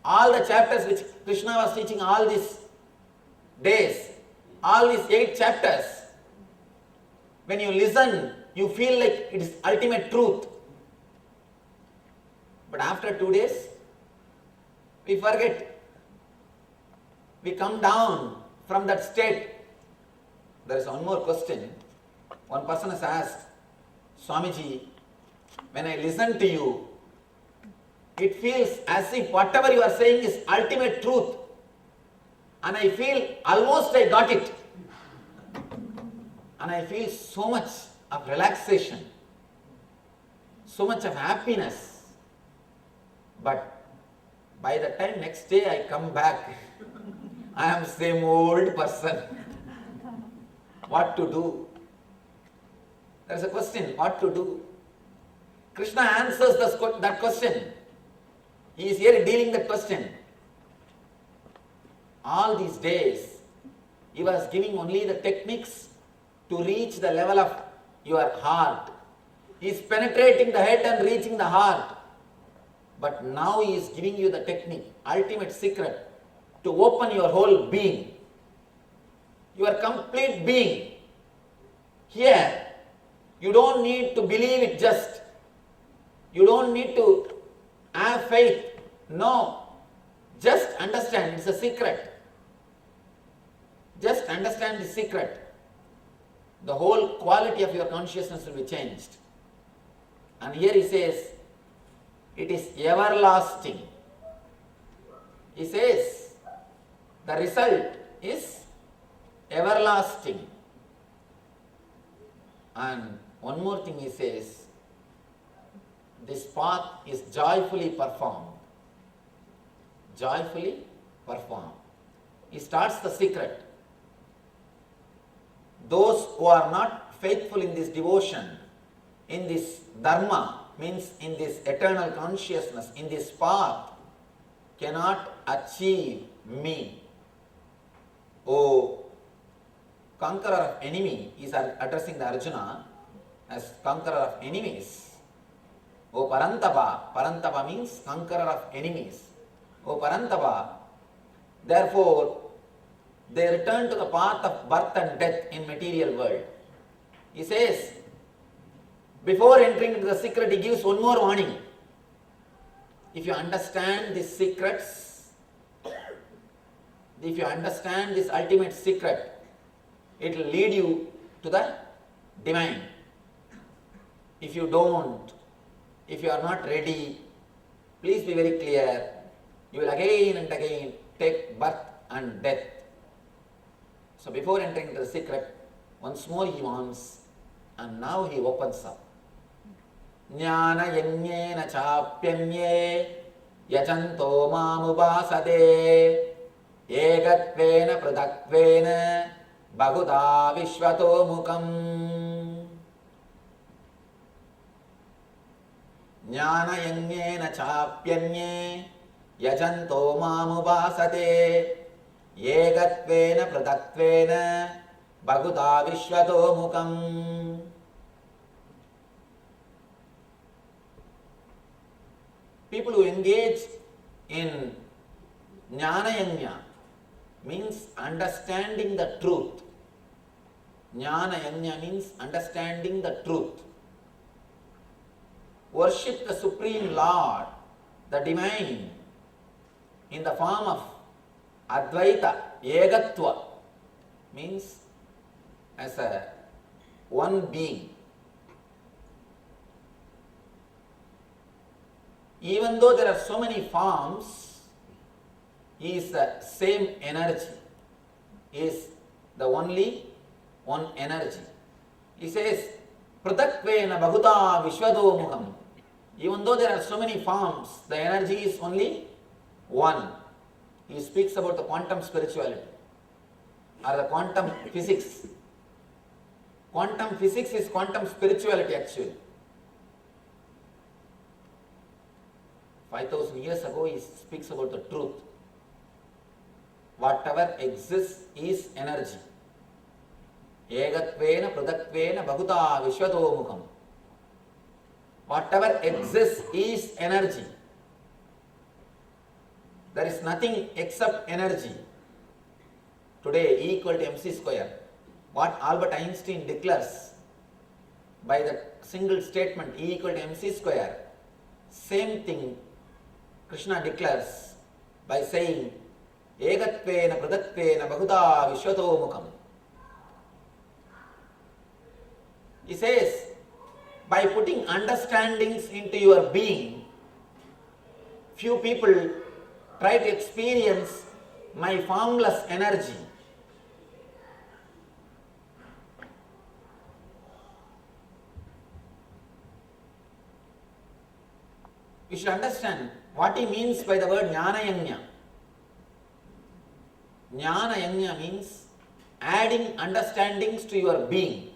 all the chapters which Krishna was teaching all these days, all these 8 chapters, when you listen, you feel like it is ultimate truth. But after 2 days, we forget. We come down from that state. There is one more question. One person has asked, Swamiji, when I listen to you, it feels as if whatever you are saying is ultimate truth. And I feel almost I got it. And I feel so much of relaxation, so much of happiness. But by the time next day I come back, I am same old person. What to do? There is a question, what to do? Krishna answers that question. He is here dealing that question. All these days, he was giving only the techniques to reach the level of your heart. He is penetrating the head and reaching the heart. But now he is giving you the technique, ultimate secret, to open your whole being, your complete being. Here, you don't need to believe it just. You don't need to have faith. No. Just understand, it's a secret. Just understand the secret. The whole quality of your consciousness will be changed. And here he says, it is everlasting. He says, the result is everlasting. And one more thing he says, this path is joyfully performed. Joyfully performed. He starts the secret. Those who are not faithful in this devotion, in this dharma, means in this eternal consciousness, in this path, cannot achieve me. O conqueror of enemy, he is addressing the Arjuna as conqueror of enemies. O Parantapa, Parantapa means conqueror of enemies. O Parantapa, therefore, they return to the path of birth and death in material world. He says, before entering into the secret, he gives one more warning. If you understand these secrets, if you understand this ultimate secret, it will lead you to the divine. If you don't, if you are not ready, please be very clear, you will again and again take birth and death. So before entering into the secret, once more he wants, and now he opens up. Jnana yanyena chapyanye yajanto mamupasade egatvena pradakvena bhaguda vishvato mukam. Jnana yanyena chapyanye yajanto mamupasade egatvena pradakvena bhaguda vishvato mukam. People who engage in jnana yajna means understanding the truth. Jnana yajna means understanding the truth. Worship the Supreme Lord, the Divine, in the form of Advaita, Egatva, means as a one being. Even though there are so many forms, he is the same energy. He is the only one energy. He says, Pratakvena Bhaguta Vishwado Mukham. Even though there are so many forms, the energy is only one. He speaks about the quantum spirituality or the quantum physics. Quantum physics is quantum spirituality actually. 5,000 years ago he speaks about the truth. Whatever exists is energy. Egatvena pradatvena bhaguta vishwatomukam. Whatever exists is energy. There is nothing except energy. Today E equal to mc square. What Albert Einstein declares by the single statement E equal to mc square, same thing Krishna declares by saying Egatvena pradatvena bhaguta vishwatomukam. He says, by putting understandings into your being, few people try to experience my formless energy. You should understand what he means by the word jnana yajna. Jnana yajna means adding understandings to your being.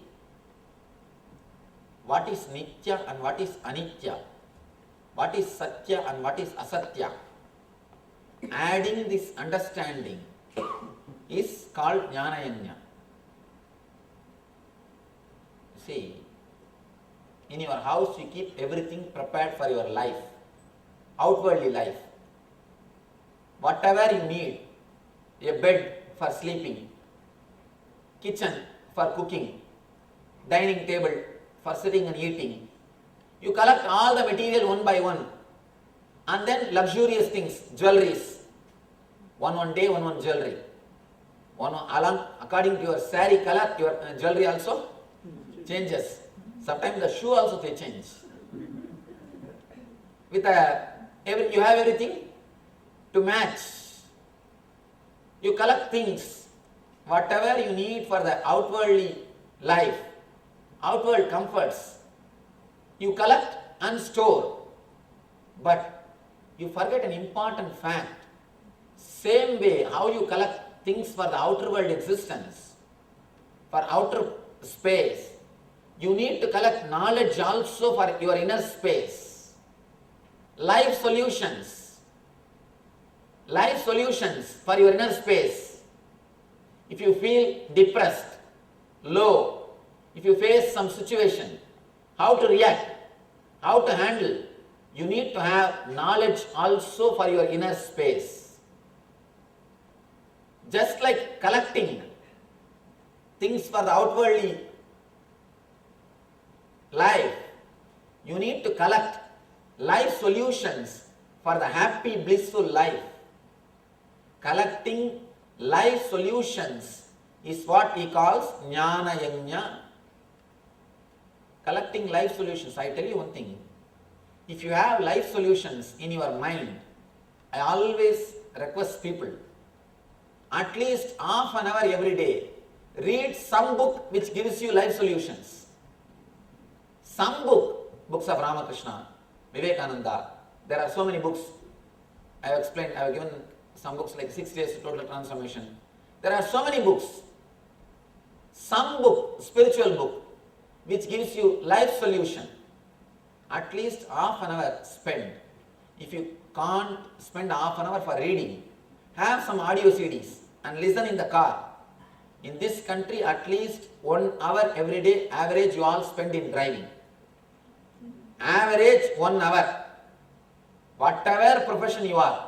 What is nitya and what is anitya? What is satya and what is asatya? Adding this understanding is called jnana yajna. See, in your house you keep everything prepared for your life, outwardly life. Whatever you need, a bed for sleeping, kitchen for cooking, dining table for sitting and eating. You collect all the material one by one, and then luxurious things, jewelries. One day, one jewelry. Along according to your saree color, your jewelry also changes. Sometimes the shoe also they change. With you have everything to match. You collect things, whatever you need for the outwardly life, outward comforts, you collect and store. But you forget an important fact. Same way how you collect things for the outer world existence, for outer space, you need to collect knowledge also for your inner space. Life solutions for your inner space. If you feel depressed, low, if you face some situation, how to react, how to handle, you need to have knowledge also for your inner space. Just like collecting things for the outwardly life, you need to collect life solutions for the happy, blissful life. Collecting life solutions is what he calls jnana yajna. Collecting life solutions. I tell you one thing. If you have life solutions in your mind, I always request people, at least half an hour every day, read some book which gives you life solutions. Some books of Ramakrishna, Vivekananda. There are so many books. I have explained, I have given some books like 6 Days to Total Transformation. There are so many books. Some book, spiritual book, which gives you life solution. At least half an hour spend. If you can't spend half an hour for reading, have some audio CDs and listen in the car. In this country, at least 1 hour every day, average you all spend in driving. Average 1 hour. Whatever profession you are,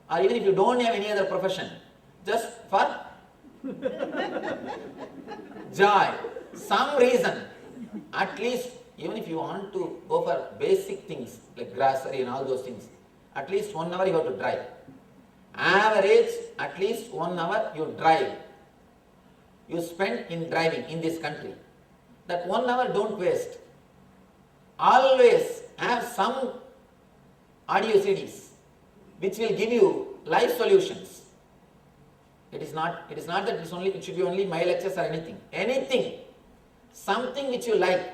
or even if you don't have any other profession, just for joy, some reason, at least even if you want to go for basic things like grocery and all those things, at least 1 hour you have to drive. Average, at least 1 hour you drive. You spend in driving in this country. That 1 hour don't waste. Always have some audio CDs which will give you life solutions. It is not that it should be only my lectures or anything. Anything, something which you like,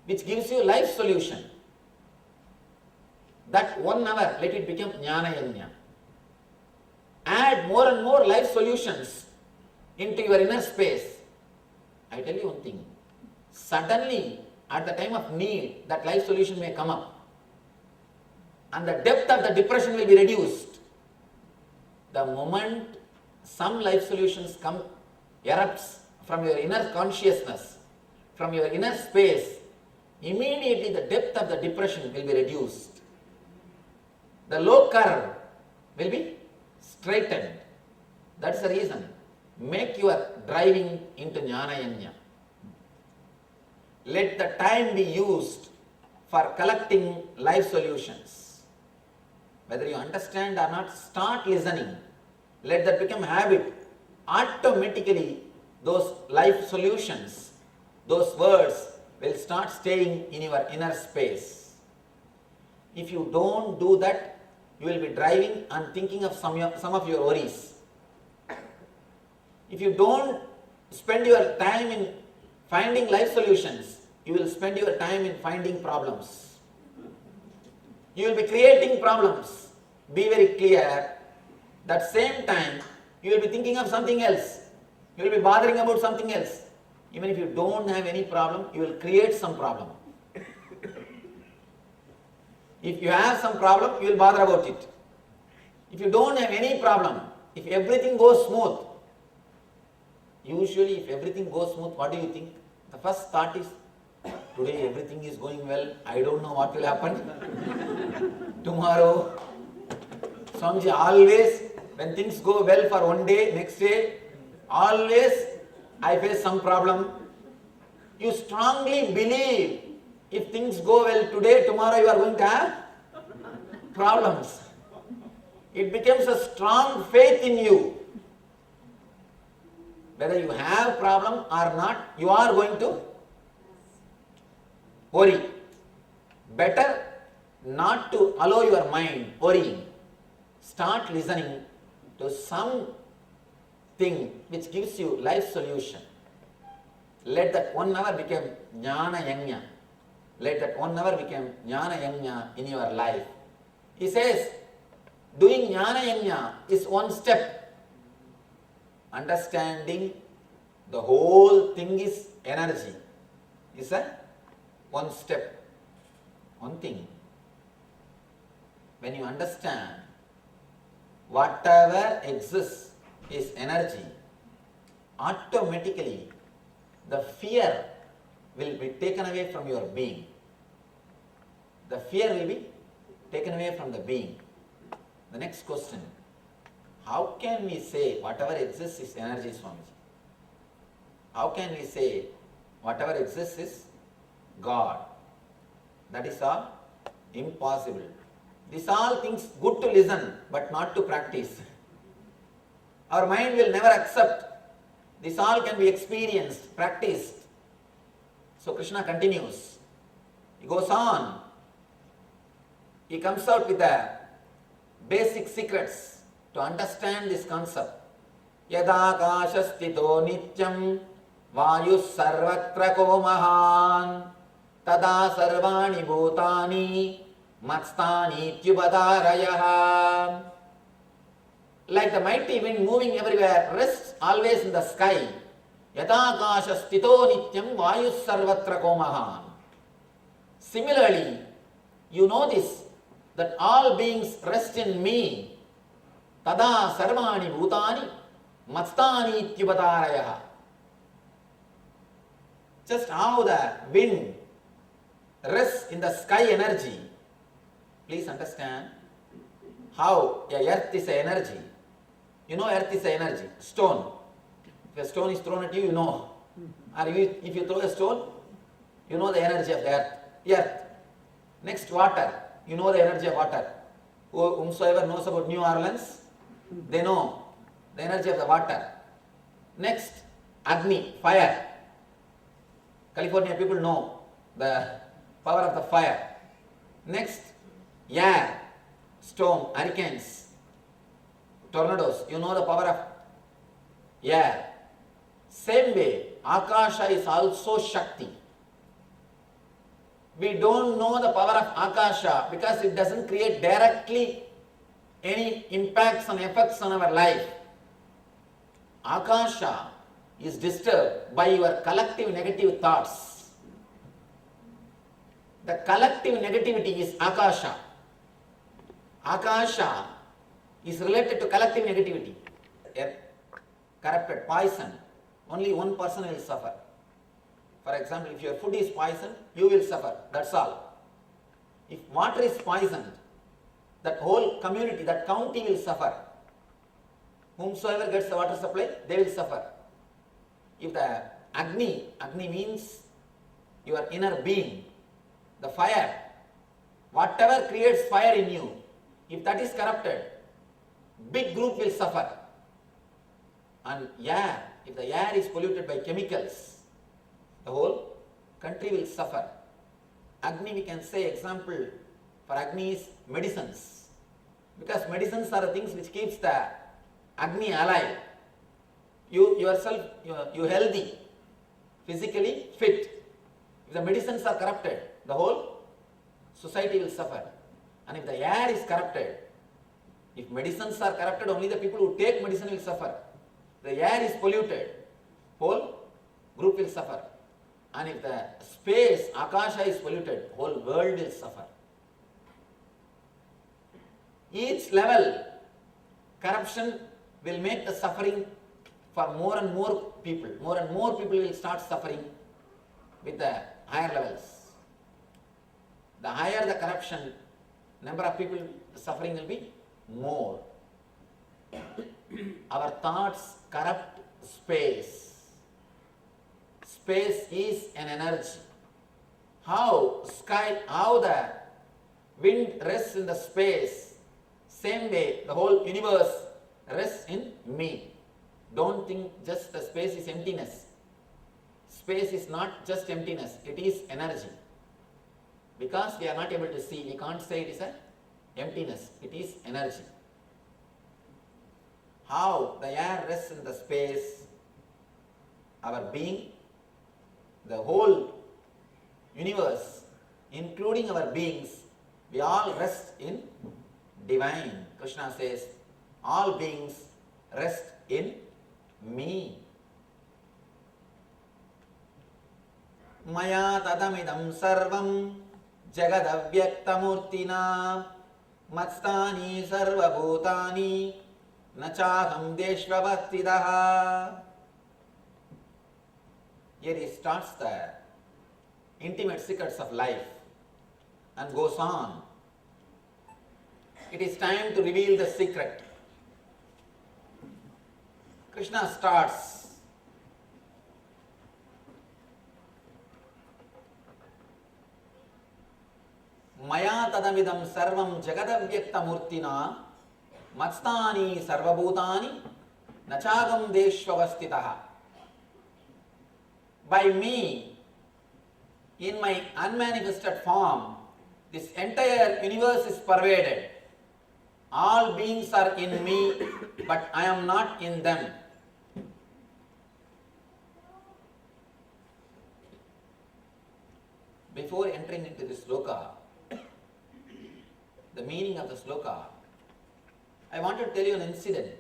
which gives you life solution. That 1 hour, let it become jnana yajna. Add more and more life solutions into your inner space. I tell you one thing, suddenly at the time of need, that life solution may come up. and the depth of the depression will be reduced. The moment some life solutions come, erupts from your inner consciousness, from your inner space, immediately the depth of the depression will be reduced. The low curve will be straightened. That's the reason. Make your driving into Jnana Yajna. Let the time be used for collecting life solutions. Whether you understand or not, start listening. Let that become habit. Automatically, those life solutions, those words will start staying in your inner space. If you don't do that, you will be driving and thinking of some of your worries. If you don't spend your time in finding life solutions, you will spend your time in finding problems. You will be creating problems. Be very clear. That same time, you will be thinking of something else. You will be bothering about something else. Even if you don't have any problem, you will create some problem. If you have some problem, you will bother about it. If you don't have any problem, if everything goes smooth, usually if everything goes smooth, what do you think? The first thought is, today everything is going well, I don't know what will happen. Tomorrow, Swamiji, always when things go well for one day, next day, always I face some problem. You strongly believe if things go well today, tomorrow you are going to have problems. It becomes a strong faith in you. Whether you have problem or not, you are going to worry. Better not to allow your mind worrying. Start listening to something which gives you life solution. Let that 1 hour become Jnana Yajna. Let that 1 hour become Jnana Yajna in your life. He says, doing Jnana Yajna is one step. Understanding the whole thing is energy is a one step, one thing. When you understand whatever exists is energy, automatically the fear will be taken away from your being. The fear will be taken away from the being. The next question, how can we say whatever exists is energy, Swamiji? How can we say whatever exists is God? That is all impossible. These all things good to listen but not to practice. Our mind will never accept. This all can be experienced, practiced. So Krishna continues. He goes on. He comes out with the basic secrets to understand this concept. Yadakashastito nityam vayus sarvatra ko mahan tada sarvani bhutani matstani tyubadarayaha. Like the mighty wind moving everywhere, rests always in the sky. Yadakashastito nityam vayus sarvatra ko mahan. Similarly, you know this, that all beings rest in me. Tada sarvani bhutani matstani tyubadarayaha. Just how the wind rests in the sky energy. Please understand how a earth is an energy. You know earth is an energy. Stone. If a stone is thrown at you, you know. Or if you throw a stone, you know the energy of the earth. Earth. Next, water. You know the energy of water. Whomsoever knows about New Orleans, they know the energy of the water. Next, Agni, fire. California people know the power of the fire. Next, air, storm, hurricanes, tornadoes. You know the power of air. Same way, Akasha is also Shakti. We don't know the power of Akasha because it doesn't create directly any impacts and effects on our life. Akasha is disturbed by your collective negative thoughts. The collective negativity is Akasha. Akasha is related to collective negativity. A corrupted poison, only one person will suffer. For example, if your food is poisoned, you will suffer. That's all. If water is poisoned, that whole community, that county will suffer. Whomsoever gets the water supply, they will suffer. If the Agni means your inner being, the fire, whatever creates fire in you, if that is corrupted, big group will suffer. And air, if the air is polluted by chemicals, the whole country will suffer. Agni, we can say example for Agni is medicines. Because medicines are the things which keeps the Agni alive. You yourself, you healthy, physically fit. If the medicines are corrupted, the whole society will suffer. And if the air is corrupted, if medicines are corrupted, only the people who take medicine will suffer. The air is polluted, whole group will suffer. And if the space, Akasha is polluted, whole world will suffer. Each level, corruption will make the suffering for more and more people. More and more people will start suffering with the higher levels. The higher the corruption, number of people suffering will be more. Our thoughts corrupt space. Space is an energy. How the wind rests in the space, same way the whole universe rests in me. Don't think just the space is emptiness. Space is not just emptiness, it is energy. Because we are not able to see, we can't say it is an emptiness, it is energy. How the air rests in the space, our being, the whole universe, including our beings, we all rest in divine. Krishna says, all beings rest in me. Maya tadamidam sarvam jagadavyaktamurtina matstani sarvabhutani nachaham deshvavatidaha. Here he starts the intimate secrets of life and goes on. It is time to reveal the secret. Krishna starts Maya tadamidam sarvam jagadavyaktamurtina matstani sarvabhutani nachagam deshvavastitaha. By me, in my unmanifested form, this entire universe is pervaded. All beings are in me, but I am not in them. Before entering into this sloka, the meaning of the sloka, I want to tell you an incident.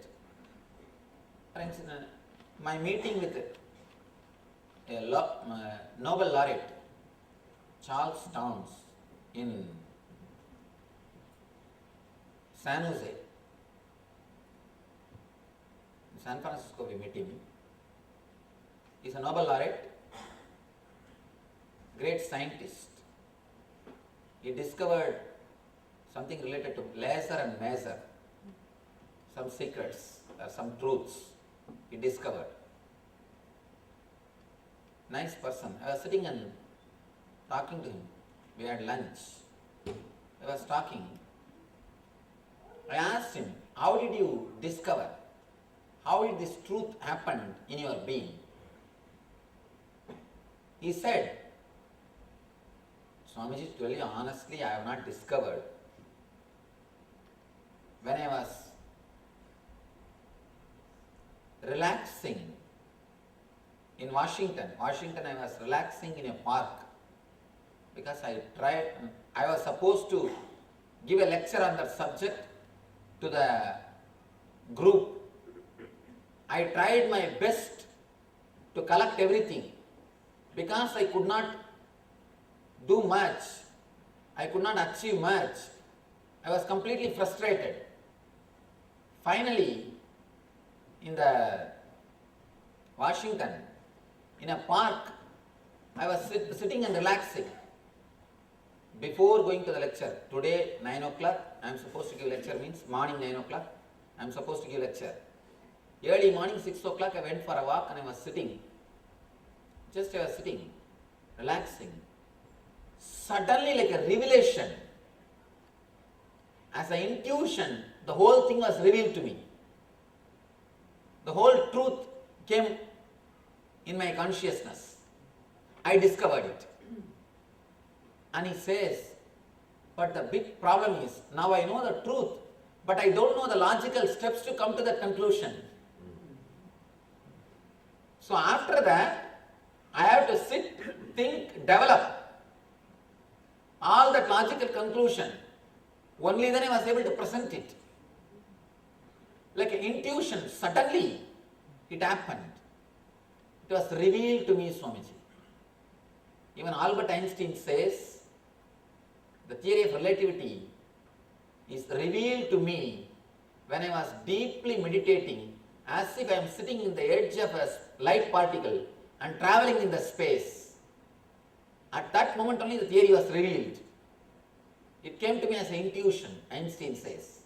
For instance, my meeting with a Nobel laureate, Charles Towns, in San Jose. In San Francisco we met him. He is a Nobel laureate, great scientist. He discovered something related to laser and maser, some secrets, some truths he discovered. Nice person. I was sitting and talking to him. We had lunch. I was talking. I asked him, how did you discover? How did this truth happen in your being? He said, Swamiji, to tell you honestly, I have not discovered. When I was relaxing in Washington, I was relaxing in a park because I was supposed to give a lecture on that subject to the group. I tried my best to collect everything because I could not do much, I could not achieve much. I was completely frustrated. Finally, in the Washington, in a park, I was sitting and relaxing. Before going to the lecture, today 9 o'clock, I am supposed to give lecture, means morning 9 o'clock, I am supposed to give lecture. Early morning 6 o'clock, I went for a walk and I was sitting. Just I was sitting, relaxing. Suddenly, like a revelation, as an intuition, the whole thing was revealed to me. The whole truth came in my consciousness. I discovered it. And he says, but the big problem is, now I know the truth, but I don't know the logical steps to come to that conclusion. So after that, I have to sit, think, develop all that logical conclusion. Only then I was able to present it. Like an intuition, suddenly it happened. It was revealed to me, Swamiji. Even Albert Einstein says, the theory of relativity is revealed to me when I was deeply meditating, as if I am sitting in the edge of a light particle and traveling in the space. At that moment only the theory was revealed. It came to me as an intuition, Einstein says.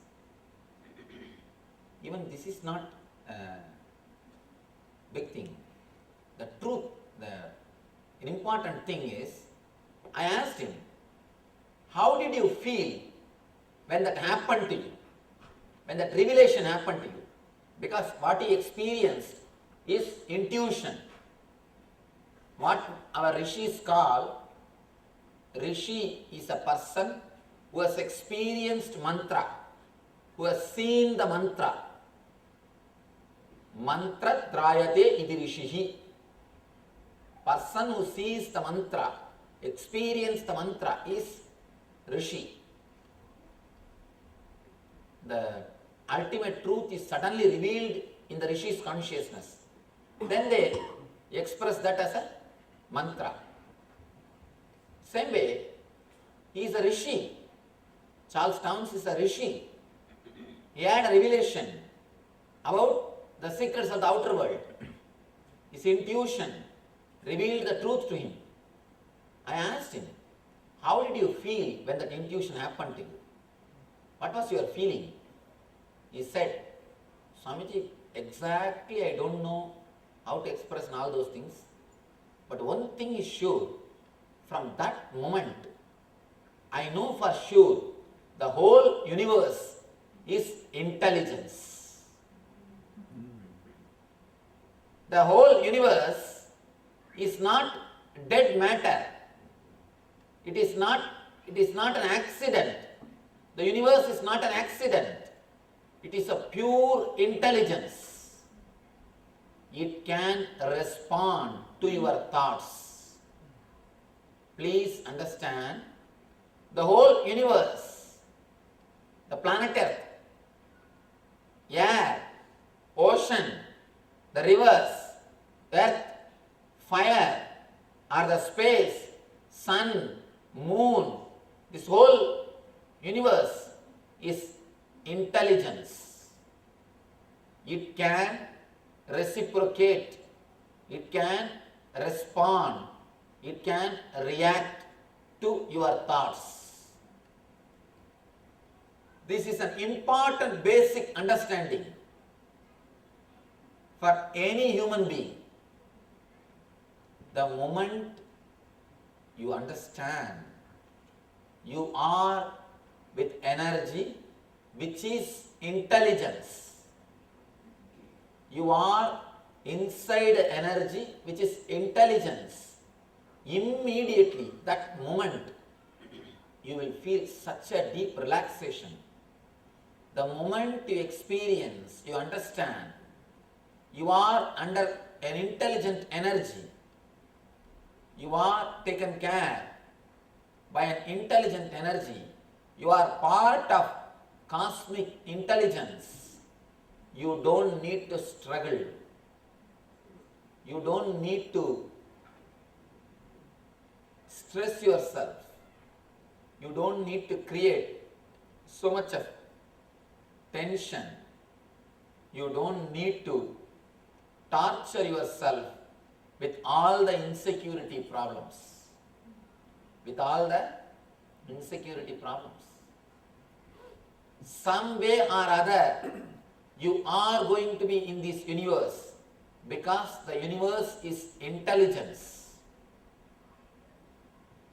Even this is not a big thing. The truth, an important thing is, I asked him, how did you feel when that happened to you? When that revelation happened to you? Because what he experienced is intuition. What our rishis call, rishi is a person who has experienced mantra, who has seen the mantra. Mantra trayate idi rishihi. Person who sees the mantra, experience the mantra is rishi. The ultimate truth is suddenly revealed in the rishi's consciousness. Then they express that as a mantra. Same way, he is a rishi. Charles Towns is a rishi. He had a revelation about the secrets of the outer world. His intuition revealed the truth to him. I asked him, how did you feel when that intuition happened to you? What was your feeling? He said, Swamiji, exactly I don't know how to express all those things. But one thing is sure, from that moment, I know for sure the whole universe is intelligence. The whole universe is not dead matter. It is not an accident. The universe is not an accident. It is a pure intelligence. It can respond to your thoughts. Please understand, the whole universe, the planet Earth, air, ocean, the rivers, earth, fire, or the space, sun, moon, this whole universe is intelligence. It can reciprocate, it can respond, it can react to your thoughts. This is an important basic understanding for any human being. The moment you understand, you are with energy which is intelligence. You are inside energy which is intelligence. Immediately, that moment, you will feel such a deep relaxation. The moment you experience, you understand, you are under an intelligent energy. You are taken care by an intelligent energy. You are part of cosmic intelligence. You don't need to struggle. You don't need to stress yourself. You don't need to create so much of tension. You don't need to torture yourself with all the insecurity problems. With all the insecurity problems. Some way or other, you are going to be in this universe because the universe is intelligence.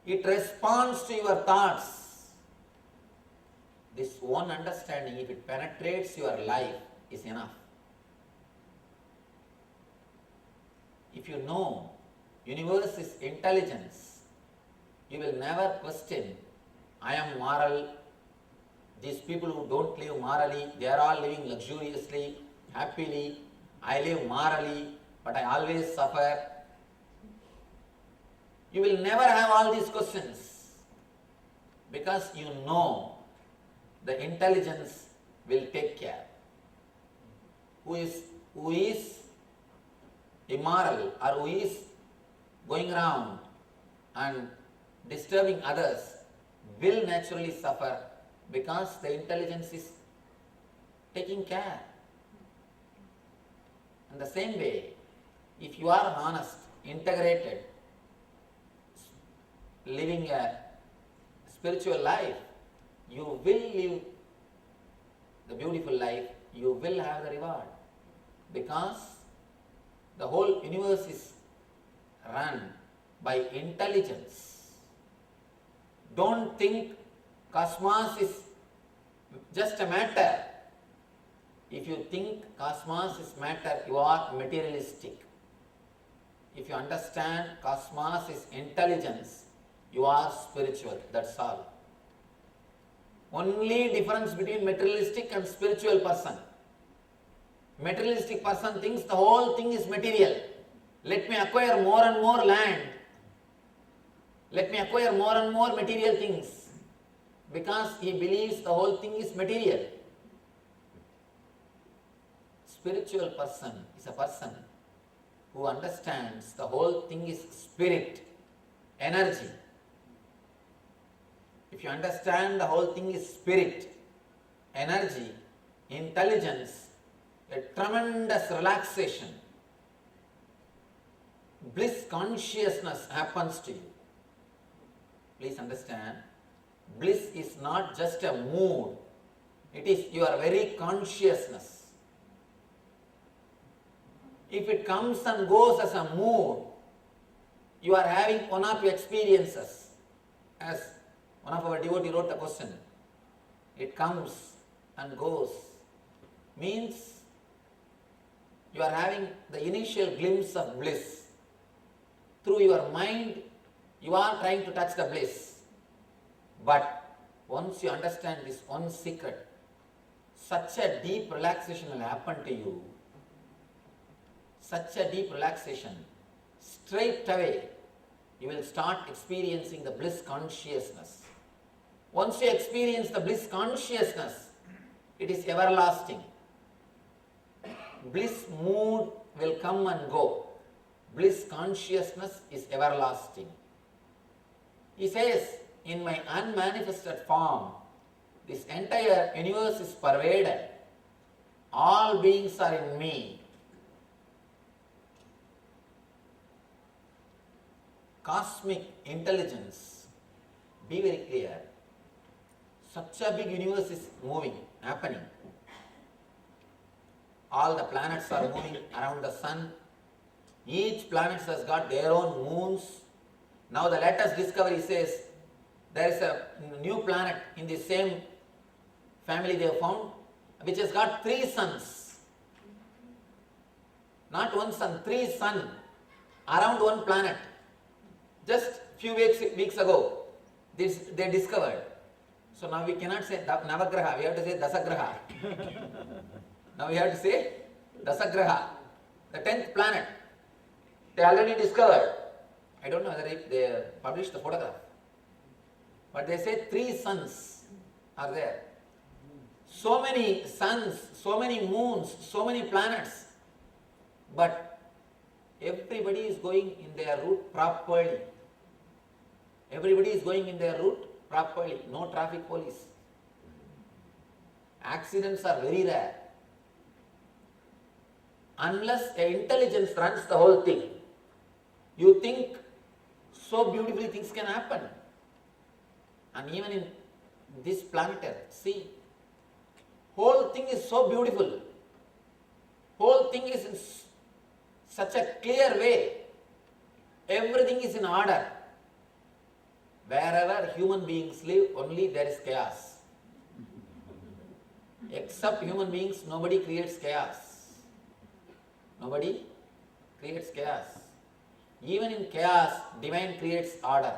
It responds to your thoughts. This one understanding, if it penetrates your life, is enough. If you know universe is intelligence, you will never question, I am moral. These people who don't live morally, they are all living luxuriously, happily. I live morally, but I always suffer. You will never have all these questions because you know the intelligence will take care. Who is immoral or who is going around and disturbing others will naturally suffer because the intelligence is taking care. In the same way, if you are honest, integrated, living a spiritual life, you will live the beautiful life, you will have the reward. Because the whole universe is run by intelligence. Don't think cosmos is just a matter. If you think cosmos is matter, you are materialistic. If you understand cosmos is intelligence, you are spiritual. That's all. Only difference between materialistic and spiritual person. Materialistic person thinks the whole thing is material. Let me acquire more and more land. Let me acquire more and more material things. Because he believes the whole thing is material. Spiritual person is a person who understands the whole thing is spirit, energy. If you understand the whole thing is spirit, energy, intelligence, a tremendous relaxation, bliss consciousness happens to you. Please understand, bliss is not just a mood, it is your very consciousness. If it comes and goes as a mood, you are having one or two experiences. As one of our devotees wrote a question, it comes and goes, means you are having the initial glimpse of bliss. Through your mind, you are trying to touch the bliss. But once you understand this one secret, such a deep relaxation will happen to you. Such a deep relaxation, straight away you will start experiencing the bliss consciousness. Once you experience the bliss consciousness, it is everlasting. Bliss mood will come and go. Bliss consciousness is everlasting. He says, in my unmanifested form, this entire universe is pervaded. All beings are in me. Cosmic intelligence, be very clear. Such a big universe is moving, happening. All the planets are moving around the sun. Each planet has got their own moons. Now the latest discovery says there is a new planet in the same family they have found, which has got 3 suns. Not one sun, 3 suns around one planet. Just few weeks ago, they discovered. So now we cannot say Navagraha, we have to say Dasagraha. Now we have to say Dasagraha, the 10th planet. They already discovered. I don't know whether they published the photograph. But they say 3 suns are there. So many suns, so many moons, so many planets. But everybody is going in their route properly. Everybody is going in their route properly. No traffic police. Accidents are very rare. Unless intelligence runs the whole thing, you think so beautifully things can happen. And even in this planet Earth, see, whole thing is so beautiful. Whole thing is in such a clear way. Everything is in order. Wherever human beings live, only there is chaos. Except human beings, nobody creates chaos. Nobody creates chaos. Even in chaos, divine creates order.